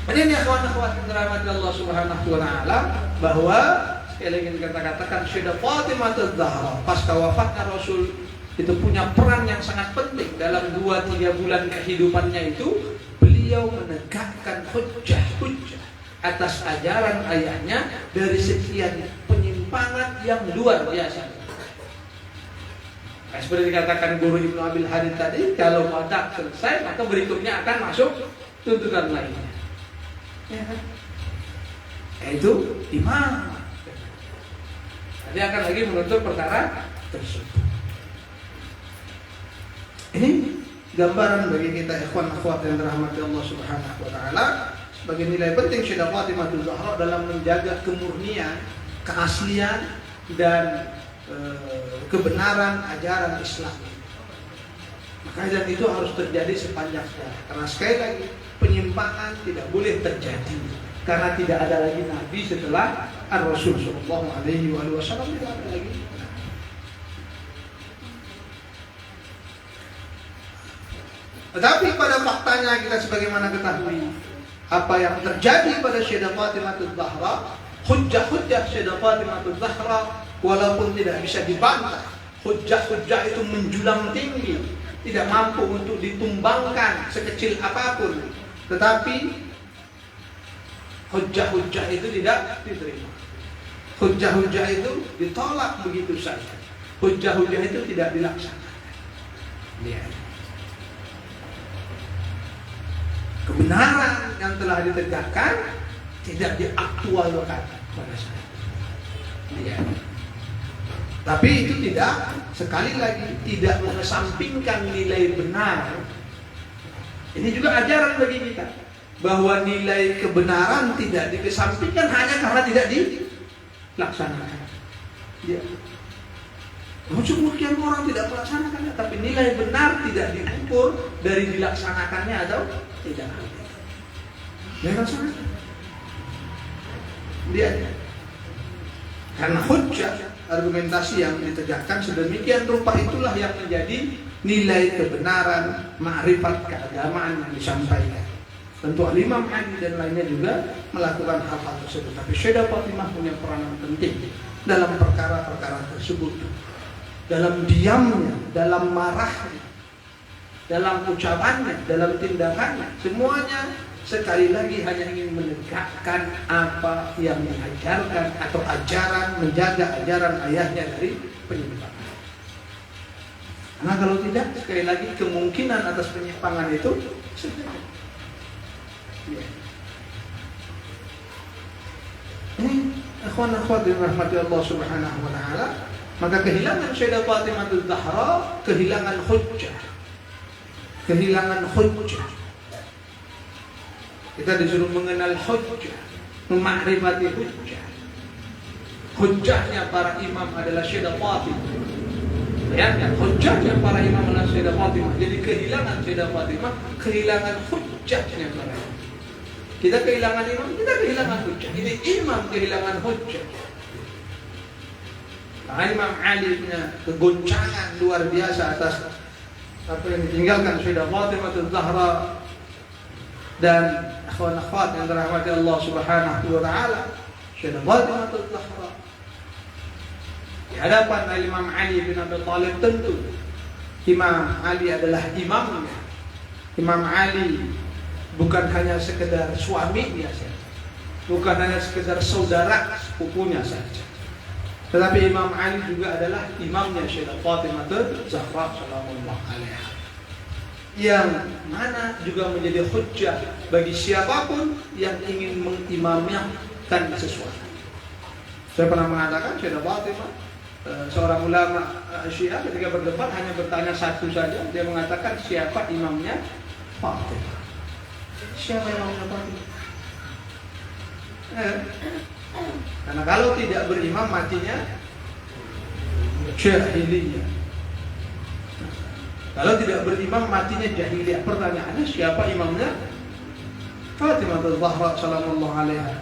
Ini akhwan-akhwat dirahmati Allah Subhanahu wa taala, bahwa sekali lagi kita katakan Sayyidah Fatimah Az-Zahra pasca wafatnya Rasul itu punya peran yang sangat penting dalam 2-3 bulan kehidupannya itu. Beliau beliau menegakkan hujjah-hujjah atas ajaran ayahnya dari sekian penyimpangan yang luar biasa. Nah, seperti dikatakan guru Ibnu Abil Hadid tadi, kalau wadah selesai maka berikutnya akan masuk tuntutan lainnya. Ya kan? Yaitu imam. Dia akan lagi menuntut perkara tersebut. Ini gambaran bagi kita ikhwan akhwat yang dirahmati Allah Subhanahu wa taala sebagai nilai penting Sayyidah Fatimah Zahra dalam menjaga kemurnian, keaslian dan kebenaran ajaran Islam. Maka dan itu harus terjadi sepanjang sejarah. Karena sekali lagi penyimpangan tidak boleh terjadi karena tidak ada lagi nabi setelah Ar-Rasul sallallahu alaihi wasallam, tidak ada lagi. Tetapi pada faktanya kita sebagaimana ketahui apa yang terjadi pada Sayyidah Fatimah Zahra, hujjah-hujjah Sayyidah Fatimah Zahra walaupun tidak bisa dibantah, hujjah-hujjah itu menjulang tinggi, tidak mampu untuk ditumbangkan sekecil apapun. Tetapi hujjah-hujjah itu tidak diterima. Hujjah-hujjah itu ditolak begitu saja. Hujjah-hujjah itu tidak dilaksanakan. Lihat. Kebenaran yang telah ditegakkan tidak diaktualkan pada saat itu. Lihat. Tapi itu tidak, sekali lagi, tidak mengesampingkan nilai benar. Ini juga ajaran bagi kita, bahwa nilai kebenaran tidak dikesampingkan hanya karena tidak dilaksanakan. Ya. Sebagian orang tidak melaksanakannya, tapi nilai benar tidak diukur dari dilaksanakannya atau tidak. Dilaksanakan. Lihat. Karena hujjah, argumentasi yang ditegakkan sedemikian rupa itulah yang menjadi nilai kebenaran, ma'rifat keagamaan yang disampaikan. Tentu Imam Ali dan lainnya juga melakukan hal-hal tersebut. Tapi Sayyidah Fatimah punya peranan penting dalam perkara-perkara tersebut. Dalam diamnya, dalam marahnya, dalam ucapannya, dalam tindakannya, semuanya sekali lagi hanya ingin menegakkan apa yang diajarkan atau ajaran, menjaga ajaran ayahnya dari penyimpangan. Karena kalau tidak, sekali lagi kemungkinan atas penyimpangan itu sedikit. Ya. Ini akhwan-akhwat yang rahmati Allah Subhanahu wa taala, maka kehilangan Sayyidah Fatimah Zahra kehilangan hujjah. Kehilangan hujjah. Kita disuruh mengenal hujjah, memakrifati hujjah. Hujjahnya para imam adalah Sayyidah Fatimah. Bayangkan, hujjahnya para imam adalah Sayyidah Fatimah. Jadi kehilangan Sayyidah Fatimah, kehilangan hujjahnya para imam. Kita kehilangan imam, kita kehilangan hujjah. Ini imam kehilangan hujjah. Nah, Imam Ali punya kegoncangan luar biasa atas apa yang ditinggalkan Sayyidah Fatimah Zahra. Dan akhwan-akhwat yang dirahmati Allah Subhanahu wa taala, Sayyidah Fatimah Zahra di hadapan Imam Ali bin Abi Thalib, tentu Imam Ali adalah imamnya. Imam Ali bukan hanya sekedar suaminya saja, bukan hanya sekedar saudara sepupunya saja, tetapi Imam Ali juga adalah imamnya Sayyidah Fatimah Zahra sallallahu alaiha, yang mana juga menjadi hujjah bagi siapapun yang ingin mengimamkan sesuatu. Saya pernah mengatakan Sayyidah Fatimah, seorang ulama Syiah ketika berdebat hanya bertanya satu saja, dia mengatakan siapa imamnya Fatimah. Siapa imamnya Fatimah? Karena kalau tidak berimam matinya jahiliyah. Kalau tidak berimam matinya jahiliyah. Pertanyaannya siapa imamnya? Fatimah Zahra sallallahu alaiha.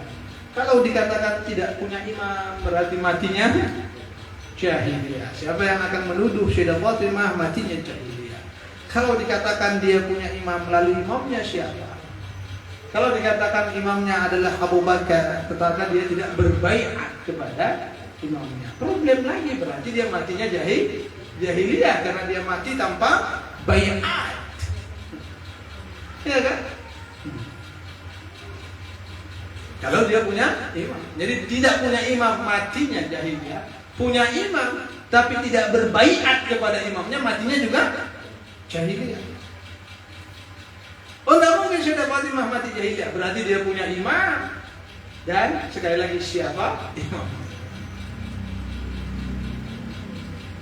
Kalau dikatakan tidak punya imam berarti matinya jahiliyah. Siapa yang akan menuduh Sayyidah Fatimah matinya jahiliyah? Kalau dikatakan dia punya imam lalu imamnya siapa? Kalau dikatakan imamnya adalah Abu Bakar, tetapi dia tidak berbaiat kepada imamnya, problem lagi, berarti dia matinya jahiliyah karena dia mati tanpa baiat. Ya kan? Kalau dia punya imam. Jadi tidak punya imam, matinya jahiliyah. Punya imam tapi tidak berbaiat kepada imamnya, matinya juga jahiliyah. Oh, tidak mungkin Sayyidah Fatimah mati jahiliyah. Berarti dia punya imam. Dan sekali lagi siapa? Imam.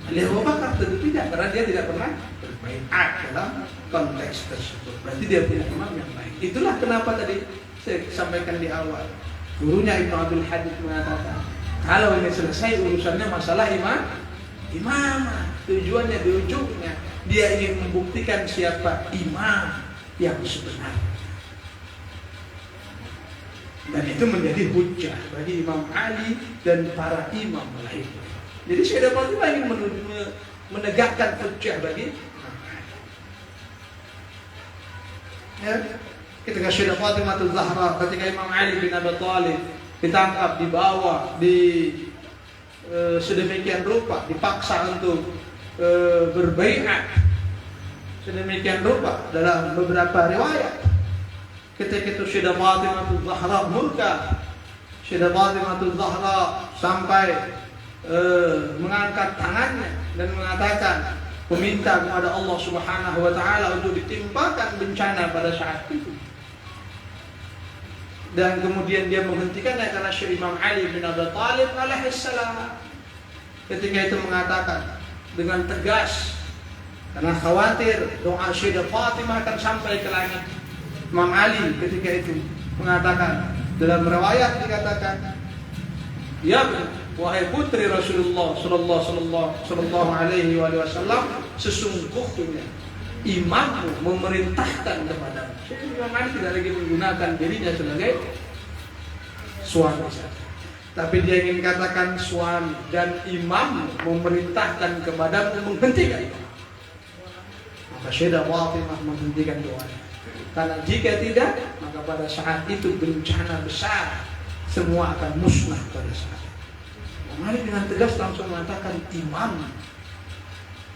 Ali Abu Bakar tentu tidak, karena dia tidak pernah berbaiat dalam konteks tersebut. Berarti dia punya imam yang baik. Itulah kenapa tadi saya sampaikan di awal. Gurunya Ibnu Abdul Hadid mengatakan, kalau ini selesai urusannya masalah imam, tujuannya di ujungnya dia ingin membuktikan siapa imam yang sebenarnya. Dan itu menjadi hujjah bagi Imam Ali dan para imam lainnya. Jadi Sayyidah Fatimah ingin menegakkan hujjah bagi Imam Ali. Ya, ketika Sayyidah Fatimah Zahra, ketika Imam Ali bin Abi Thalib ditangkap, dibawa sedemikian rupa, dipaksa untuk berbaiat sedemikian rupa dalam beberapa riwayat. Ketika itu Sayyidah Fatimah Zahra murka. Sayyidah Fatimah Zahra sampai mengangkat tangannya dan mengatakan, meminta kepada Allah Subhanahu wa taala untuk ditimpakan bencana pada saat itu. Dan kemudian dia menghentikannya karena Syekh Imam Ali bin Abi Thalib alaihissalam ketika itu mengatakan dengan tegas, karena khawatir doa Sayyidah Fatimah akan sampai ke langit. Imam Ali ketika itu mengatakan, dalam riwayat dikatakan, ya wahai putri Rasulullah sallallahu alaihi wasallam, sesungguhnya imammu memerintahkan kepadamu. Imam Ali tidak lagi menggunakan dirinya sebagai suami saja, tapi dia ingin katakan suami, dan imammu memerintahkan kepadamu menghentikan. Maka Sayyidah Fatimah menghentikan doanya. Karena jika tidak, maka pada saat itu bencana besar, semua akan musnah pada saat itu. Mari dengan tegas langsung mengatakan imam.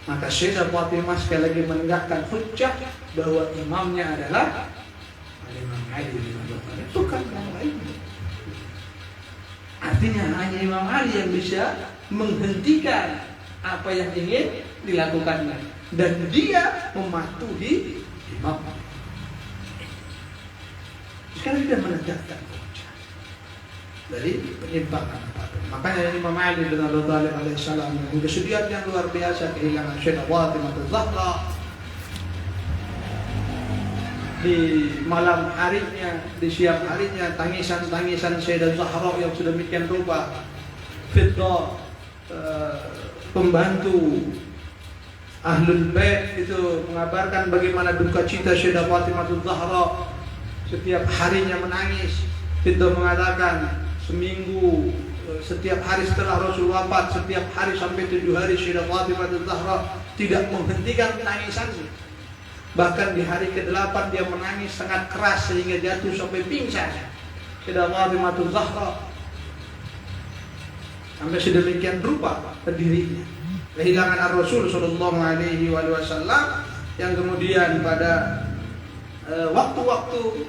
Maka Sayyidah Fatimah sekali lagi menegakkan hujjah bahwa imamnya adalah Imam Ali bin Abi Thalib, bukan yang lain. Artinya hanya Imam Ali yang bisa menghentikan apa yang ingin dilakukannya, dan dia mematuhi imam. Sekarang dia menegakkan hujjah dari penyimpangan. Makanya Imam Ali bin Abi Thalib alaihissalam dengan kesedihan yang luar biasa kehilangan Sayyidah Fatimah Zahra di malam harinya, di siang harinya, tangisan-tangisan Sayyidah Zahra yang sudah demikian rupa, fitnah pembantu Ahlul Bait itu mengabarkan bagaimana duka cita Sayyidah Fatimah Zahra. Setiap harinya menangis. Fitnah mengatakan seminggu, setiap hari setelah Rasul wafat, setiap hari sampai 7 hari Sayyidah Fatimah Zahra tidak menghentikan tangisannya. Bahkan di hari ke-8 dia menangis sangat keras sehingga jatuh sampai pingsan. Sayyidah Fatimah Zahra sampai sedemikian rupa pendirinya. Kehilangan Rasul sallallahu alaihi wasallam yang kemudian pada waktu-waktu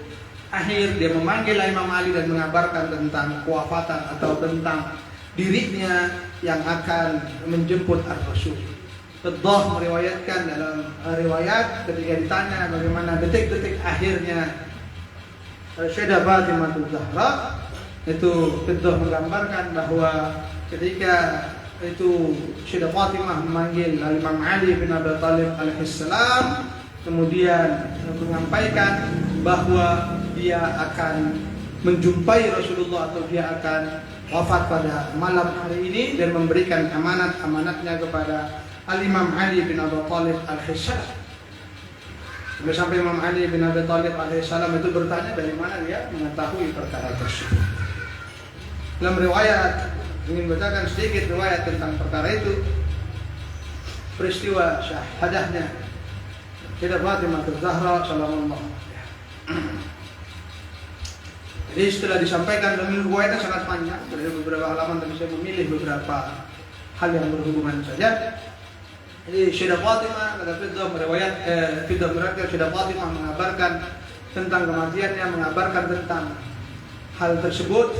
akhir dia memanggil Imam Ali dan mengabarkan tentang kewafatan atau tentang dirinya yang akan menjemput Ar-Rasul. Fiddah meriwayatkan dalam riwayat ketika ditanya bagaimana detik-detik akhirnya Sayyidah Fatimah Zahra, itu Fiddah menggambarkan bahwa ketika itu Sayyidah Fatimah memanggil Imam Ali bin Abi Thalib alaihissalam, kemudian menyampaikan bahwa dia akan menjumpai Rasulullah atau dia akan wafat pada malam hari ini dan memberikan amanat-amanatnya kepada Al-Imam Ali bin Abi Thalib alaihissalam. Sampai Imam Ali bin Abi Thalib alaihissalam itu bertanya dari mana dia mengetahui perkara tersebut. Dalam riwayat, ingin bacakan sedikit riwayat tentang perkara itu, peristiwa syahadahnya Sayyidah Fatimah Zahra sallallahu alaihi wasallam. Jadi setelah disampaikan, dan riwayatnya sangat panjang, dari beberapa halaman, tapi saya memilih beberapa hal yang berhubungan saja. Jadi Sayyidah Fatimah, kata Fiddah meriwayatkan Sayyidah Fatimah mengabarkan tentang kematiannya, mengabarkan tentang hal tersebut,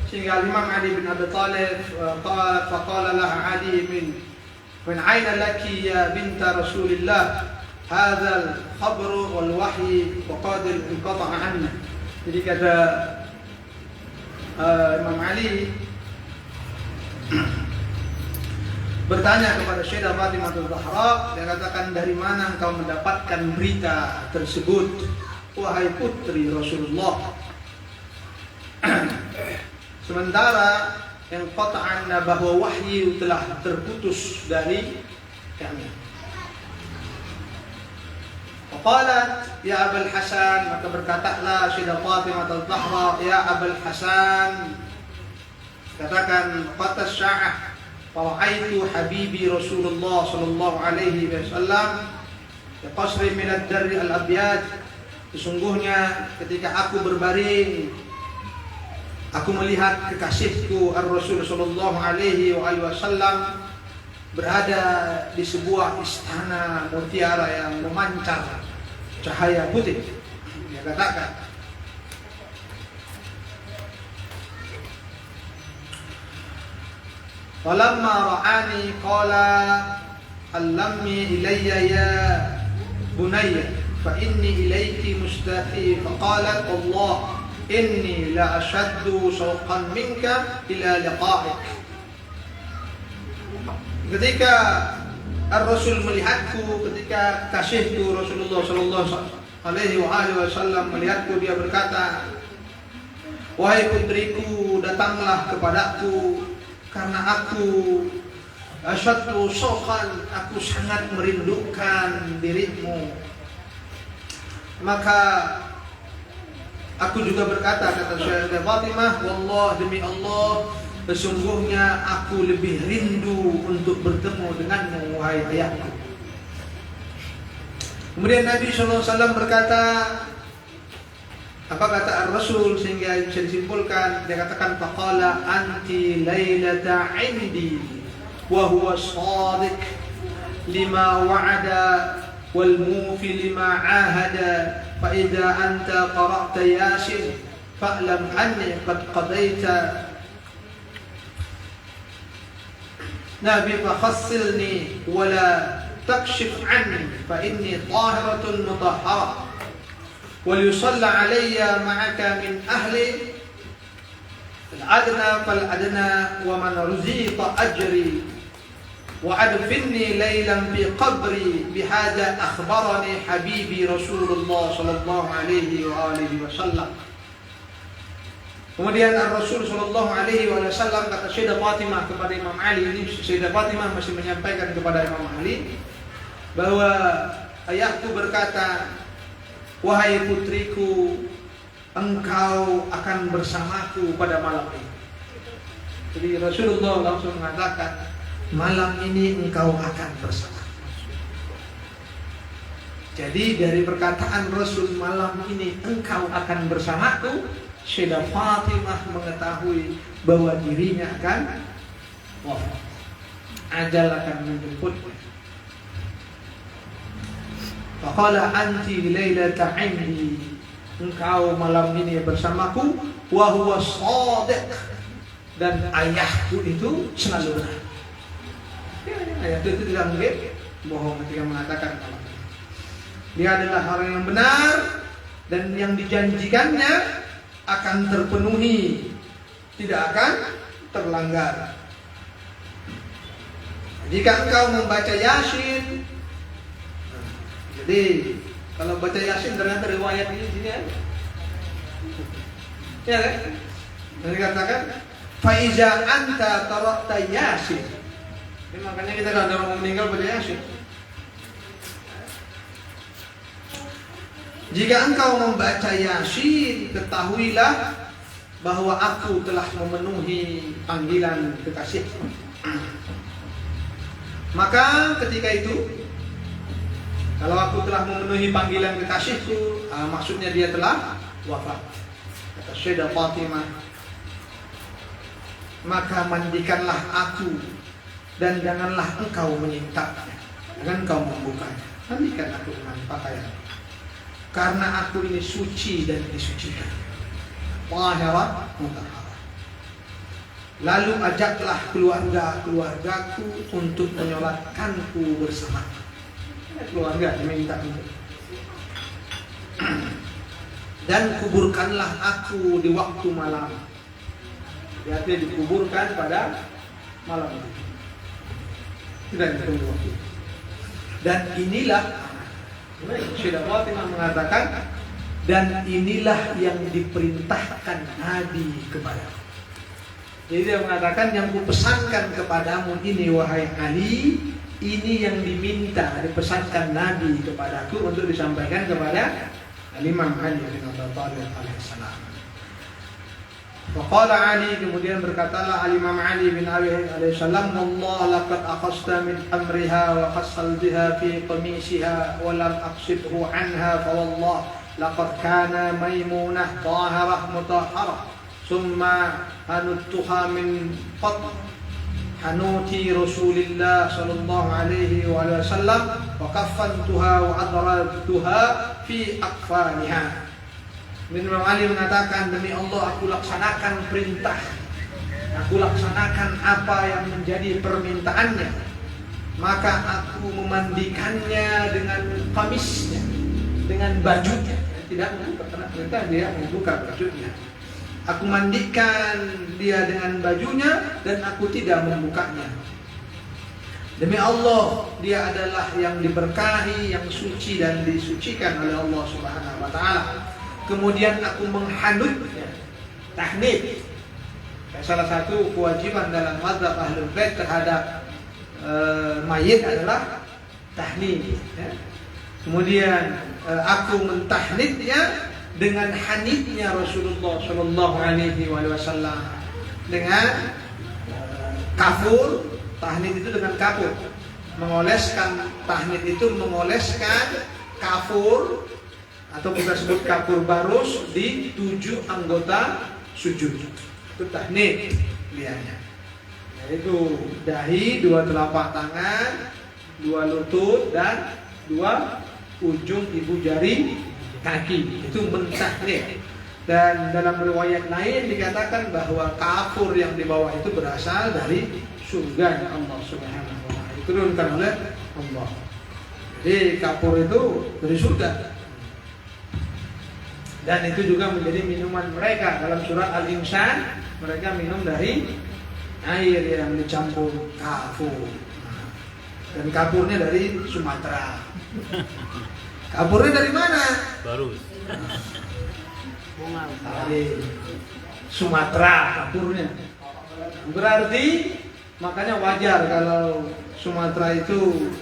sehingga Imam Ali bin Abi Thalib faqala laha Ali min aina laki ya binta Rasulillah hadha al-khabr wal wahyi wa qad inqata'a anna. Jadi kata Imam Ali bertanya kepada Sayyidah Fatimah Az-Zahra, dia katakan, dari mana engkau mendapatkan berita tersebut wahai putri Rasulullah? Sementara yang qata'anna bahwa wahyu telah terputus dari kami. Faqalat ya Abul Hasan, maka berkatalah Sayyidah Fatimah Az-Zahra, ya Abul Hasan, katakan qatas sya'ah fara'aitu habibi Rasulullah sallallahu alaihi wasallam bi qasri min ad-darri al-abyad. Sesungguhnya ketika aku berbaring, aku melihat kekasihku Ar-Rasul sallallahu alaihi wasallam berada di sebuah istana mutiara yang memancar cahaya putih. Dia katakan, falamma ra'ani qala allamni ilayya ya bunayya fa inni ilayki mustafi. Faqalat Allah inni la ashaddu shawqan minka ila liqa'ik. Ketika Ar-Rasul melihatku, ketika kasihku Rasulullah sallallahu alaihi wasallam melihatku, dia berkata, wahai putriku, datanglah kepadaku karena aku asyaddu shawqan, aku sangat merindukan dirimu. Maka aku juga berkata, kata Sayyidah Fatimah, wallah, demi Allah, sesungguhnya aku lebih rindu untuk bertemu denganmu, wahai ayahku. Kemudian Nabi SAW berkata, apa kata Ar-Rasul sehingga bisa disimpulkan, dia katakan, faqala anti laylata indi wa huwa shadiq lima wa'ada wal mufi lima ahada fa idza anta qara'ta yasin fa'lam anni qad qadaita Nabi fakhassilni wala takshif anni fa inni tahiratun mutahhara wal yusalla alayya ma'aka min ahli al-adna fal-adna wa man ruziqa ajri wa adfinni laylan fi qabri bihadha akhbarani habibi Rasulullah sallallahu alaihi wa alihi wasallam. Kemudian Rasul sallallahu alaihi wasallam, kata Sayyidah Fatimah kepada Imam Ali, ini Sayyidah Fatimah masih menyampaikan kepada Imam Ali bahwa ayahku berkata, wahai putriku, engkau akan bersamaku pada malam ini. Jadi Rasulullah langsung mengatakan, malam ini engkau akan bersama. Jadi dari perkataan Rasul, malam ini engkau akan bersamaku, Sayyidah Fatimah mengetahui bahwa dirinya akan wafat. Ajal akan menjemputnya. Faqala anti laylata indi, engkau malam ini bersamaku, wa huwa shadiq, dan ayahku itu selalu benar. Ayahku itu tidak mungkin bohong ketika mengatakan kalau dia adalah orang yang benar dan yang dijanjikannya akan terpenuhi, tidak akan terlanggar. Jika engkau membaca Yasin, jadi kalau baca Yasin ternyata riwayat ini sini kan? Ya kan? Dan dikatakan faiza anta qara'ta Yasin. Jadi makanya kita kalau ada orang meninggal baca Yasin. Jika engkau membaca Yasin, ketahuilah bahwa aku telah memenuhi panggilan kekasihku. Maka ketika itu, kalau aku telah memenuhi panggilan kekasihku, maksudnya dia telah wafat. Kata Sayyidah Fatimah, maka mandikanlah aku dan janganlah engkau menyintapnya, jangan engkau membukanya. Mandikan aku dengan pakaian, karena aku ini suci dan disucikan. tahirah mutahharah. Lalu ajaklah keluarga-keluargaku untuk menyolatkanku bersama. Keluarga diminta untuk. Dan kuburkanlah aku di waktu malam. Berarti dikuburkan pada malam itu. Tidak ditunggu waktu. Dan inilah Sayyidah Fatimah mengatakan, dan inilah yang diperintahkan Nabi kepadamu. Jadi dia mengatakan, yang kupesankan kepadamu ini wahai Ali, ini yang diminta, dipesankan Nabi kepadaku untuk disampaikan kepada Imam Ali bin Abi Thalib alaihissalam. Faqala Ali, kemudian berkatalah Imam Ali bin Abi alaihissalam, "Wallah laqad akhasta min amriha wa khassal biha fi qamisiha wa lam aqsidhu anha fa wallah laqad kana maymunah tahirah mutahharah thumma hanuttuha min qatl hanuti Rasulillah sallallahu alaihi wasallam wa kaffantuha wa adradtuha fi akfaniha." Imam Ali mengatakan, demi Allah aku laksanakan perintah, aku laksanakan apa yang menjadi permintaannya, maka aku memandikannya dengan kamisnya, dengan bajunya. Tidak membuka, karena perintah dia membuka bajunya. Aku mandikan dia dengan bajunya dan aku tidak membukanya. Demi Allah, dia adalah yang diberkahi, yang suci dan disucikan oleh Allah Subhanahu wa taala. Kemudian aku menghanutnya, tahnid. Salah satu kewajiban dalam mazhab Ahlul Bait terhadap mayit adalah tahnid. Ya. Kemudian aku mentahnidnya dengan hanitnya Rasulullah Shallallahu Alaihi Wasallam, dengan kafur. Tahnid itu dengan kafur, mengoleskan. Tahnid itu mengoleskan kafur, atau kita sebut kafur barus di 7 anggota sujud. Itu tahnid lihatnya. Yaitu dahi, 2 telapak tangan, 2 lutut dan 2 ujung ibu jari kaki. Itu mentahnid. Dan dalam riwayat lain dikatakan bahwa kafur yang di bawah itu berasal dari surga Allah Subhanahu wa taala. Diturunkan oleh Allah. Jadi kafur itu dari surga. Dan itu juga menjadi minuman mereka. Dalam surat Al-Insan, mereka minum dari air yang dicampur kafur. Dan kafurnya dari Sumatera. Kafurnya dari mana? Barus. Dari Sumatera kafurnya. Berarti makanya wajar kalau Sumatera itu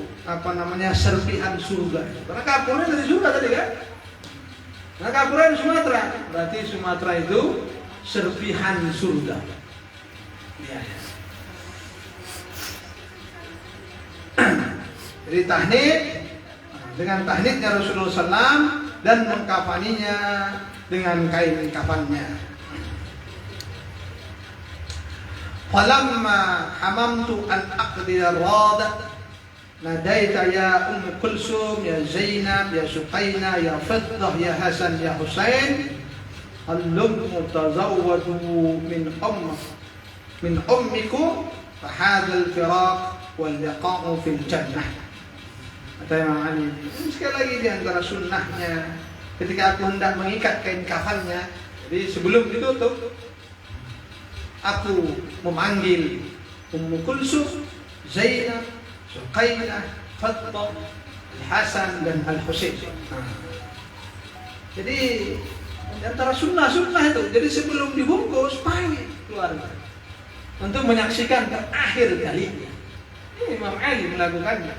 serpihan surga. Karena kafurnya dari surga tadi kan? Nah, kapuran Sumatera, berarti Sumatera itu serpihan surga. Ya. Jadi tahnid, dengan tahnidnya Rasulullah SAW dan mengkafaninya dengan kain kafannya. Falamma hamamtu an aqdi ar-rada nadaita ya Kulsum, ya Zainab, ya Suqaina, ya Fiddah, ya Hasan, ya Husain, allum tazawwadu min ummikum fahadha al-firaq wal liqa'u fil jannah. Kata Imam Ali, sekali lagi di antara sunnahnya ketika aku hendak mengikat kain kafannya, jadi sebelum ditutup aku memanggil Ummu Kulsum, Zainab, Suqainah, Fiddah, Hasan dan Al-Husain. Jadi antara sunnah itu. Jadi sebelum dibungkus panggil keluarga untuk menyaksikan terakhir kalinya. Ini Imam Ali melakukannya.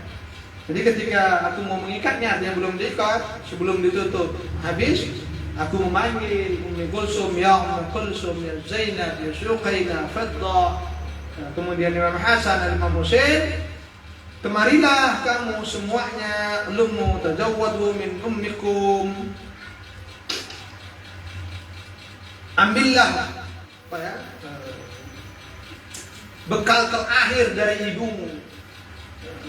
Jadi ketika aku mau mengikatnya, artinya belum diikat, sebelum ditutup habis, aku memanggil Ummu Kulsum, ya Ummu Kulsum, ya Zainab, ya Suqainah, Fiddah, kemudian Imam Hasan dan Imam Husain. Kemarilah kamu semuanya, lumu tazawwadu min ummikum. Ambillah bekal terakhir dari ibumu.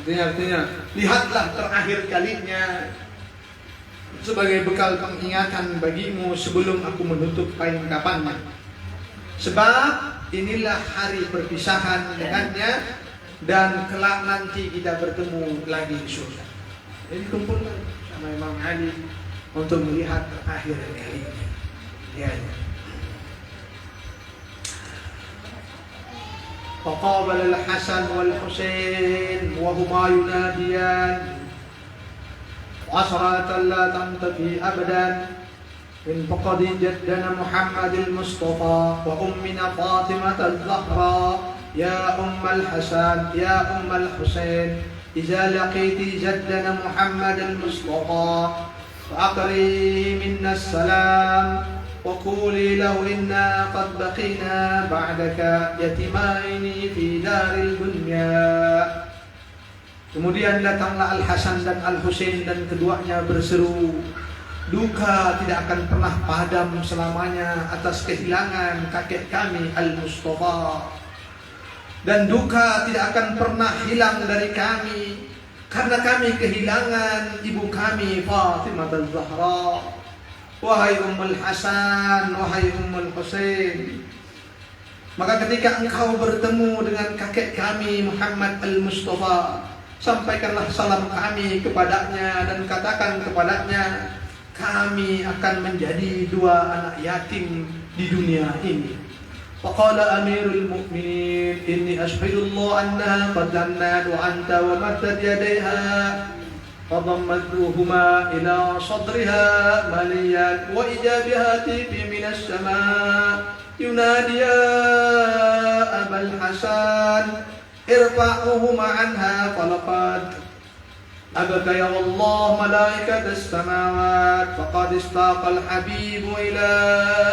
Artinya lihatlah terakhir kalinya sebagai bekal pengingatan bagimu sebelum aku menutup kain kafannya. Sebab inilah hari perpisahan dengannya, dan kelak nanti kita bertemu lagi di surga. Jadi kumpulkan sama Imam Ali untuk melihat akhir kalinya. Ya. فقابل الحسن والحسين وهما يناديان عصرة لا تنتهي أبدا من فقد جدنا محمد المصطفى وأمنا فاطمة الزهراء يا أم الحسن يا أم الحسين إذا لقيت جدنا محمد المصطفى فأقري منا السلام وقولي له إنا قد بقينا بعدك يتيمين في دار الدنيا. Kemudian datanglah Al-Hasan dan Al-Husain dan keduanya berseru, duka tidak akan pernah padam selamanya atas kehilangan kakek kami Al-Mustafa, dan duka tidak akan pernah hilang dari kami karena kami kehilangan ibu kami Fatimah Az-Zahra. Wahai Ummul Hasan, wahai Ummul Husain, maka ketika engkau bertemu dengan kakek kami Muhammad Al-Mustafa, sampaikanlah salam kami kepadanya dan katakan kepadanya, kami akan menjadi dua anak yatim di dunia ini. Faqala Amirul Mukminin, inni ashhadullah annaha qad jannat wa anta wa maddat yadayha فضمتهما إلى صدرها مليا وإذا بهاتف من السماء ينادي يا أبا الحسن ارفعهما عنها فلقد أبكى والله ملائكة السماوات فقد استاق الحبيب إلى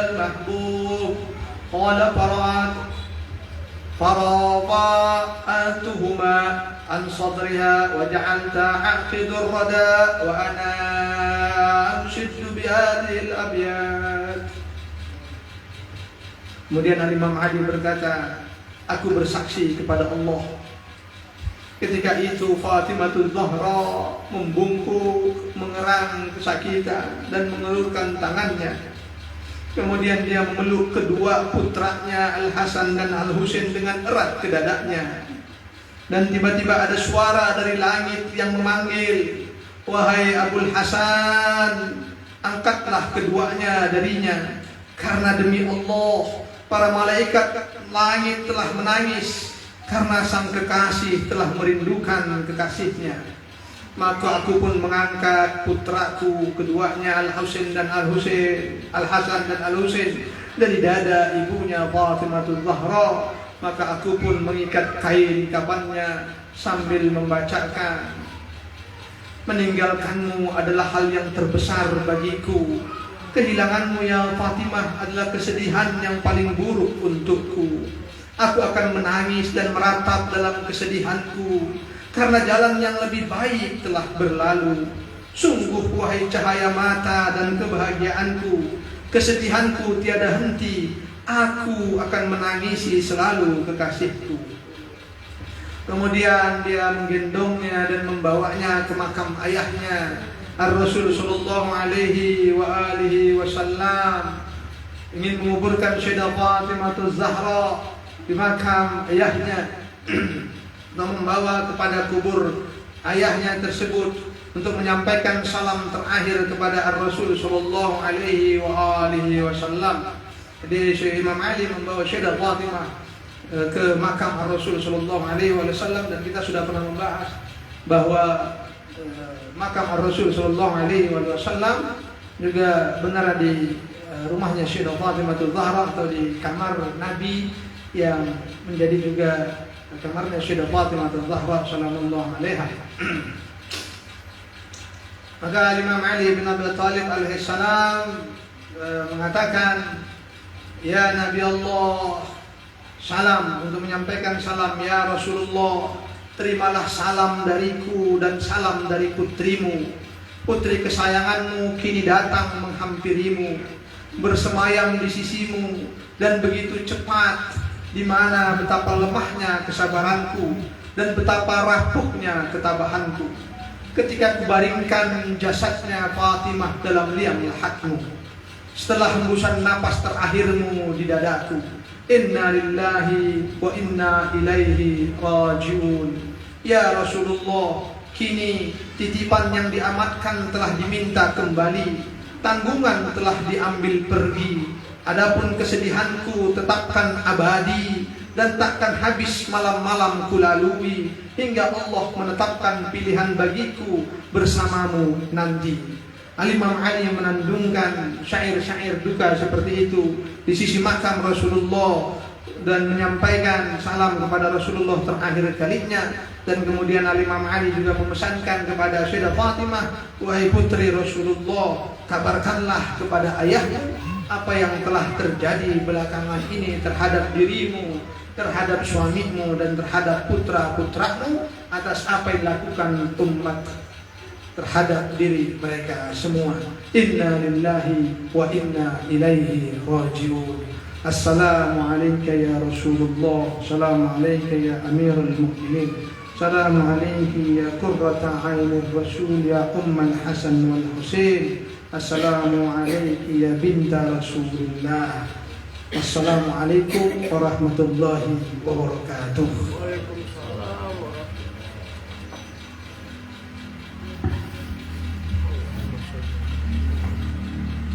المحبوب قال فرفعتهما عن صدرها وجعلت أعقد الردى وأنا أنشد بهذه الأبيات. Kemudian Imam Ali berkata, aku bersaksi kepada Allah, ketika itu Fatimah Az-Zahra membungkuk, mengerang kesakitan dan mengelurkan tangannya. Kemudian dia memeluk kedua putranya Al-Hasan dan Al-Husain dengan erat ke dadanya. Dan tiba-tiba ada suara dari langit yang memanggil, wahai Abul Hasan, angkatlah keduanya darinya, karena demi Allah para malaikat langit telah menangis karena sang kekasih telah merindukan kekasihnya. Maka aku pun mengangkat putraku keduanya Al-Husain dan Al-Husain, Al-Hasan dan Al-Husain dari dada ibunya Fatimah Az-Zahra. Maka aku pun mengikat kain kafannya sambil membacakan, meninggalkanmu adalah hal yang terbesar bagiku. Kehilanganmu ya Fatimah adalah kesedihan yang paling buruk untukku. Aku akan menangis dan meratap dalam kesedihanku karena jalan yang lebih baik telah berlalu. Sungguh wahai cahaya mata dan kebahagiaanku, kesedihanku tiada henti. Aku akan menangisi selalu kekasihku. Kemudian dia menggendongnya dan membawanya ke makam ayahnya Ar-Rasul sallallahu alaihi wa alihi wasallam, ingin menguburkan Sayyidah Fatimah Az-Zahra di makam ayahnya dan membawa kepada kubur ayahnya tersebut untuk menyampaikan salam terakhir kepada Ar-Rasul sallallahu alaihi wa alihi wasallam. Jadi Syekh Imam Ali membawa Sayyidah Fatimah ke makam Ar-Rasul sallallahu alaihi wasallam, dan kita sudah pernah membahas bahwa makam Ar-Rasul sallallahu alaihi wasallam juga benar di rumahnya Sayyidah Fatimah Az-Zahra atau di kamar Nabi yang menjadi juga kamarnya Sayyidah Fatimah Az-Zahra sallallahu alaiha. Maka Imam Ali bin Abi Thalib alaihi salam mengatakan, ya Nabi Allah, salam, untuk menyampaikan salam, ya Rasulullah, terimalah salam dariku dan salam dari putrimu. Putri kesayanganmu kini datang menghampirimu, bersemayam di sisimu, dan begitu cepat, di mana betapa lemahnya kesabaranku dan betapa rapuhnya ketabahanku. ketika kubaringkan jasadnya Fatimah dalam liang lahatmu, setelah hembusan napas terakhirmu di dadaku. Inna lillahi wa inna ilaihi raji'un. Ya Rasulullah, kini titipan yang diamatkan telah diminta kembali, tanggungan telah diambil pergi. Adapun kesedihanku tetapkan abadi, dan takkan habis malam-malam kulalui hingga Allah menetapkan pilihan bagiku bersamamu nanti. Al-Imam Ali menandungkan syair-syair duka seperti itu di sisi makam Rasulullah dan menyampaikan salam kepada Rasulullah terakhir kalinya. Dan kemudian Al-Imam Ali juga memesankan kepada Sayyidah Fatimah, wahai putri Rasulullah, kabarkanlah kepada ayahmu apa yang telah terjadi belakangan ini terhadap dirimu, terhadap suamimu, dan terhadap putra-putramu atas apa yang dilakukan umat terhadap diri mereka semua. Inna lillahi wa inna ilaihi raji'un. Assalamu alayka ya Rasulullah, assalamu alayka ya Amirul Mu'minin, assalamu alayka ya qurrata ainir Rasul, ya Ummal Hasan wal Husain, assalamu alayka ya binta Rasulullah. Assalamualaikum warahmatullahi wabarakatuh.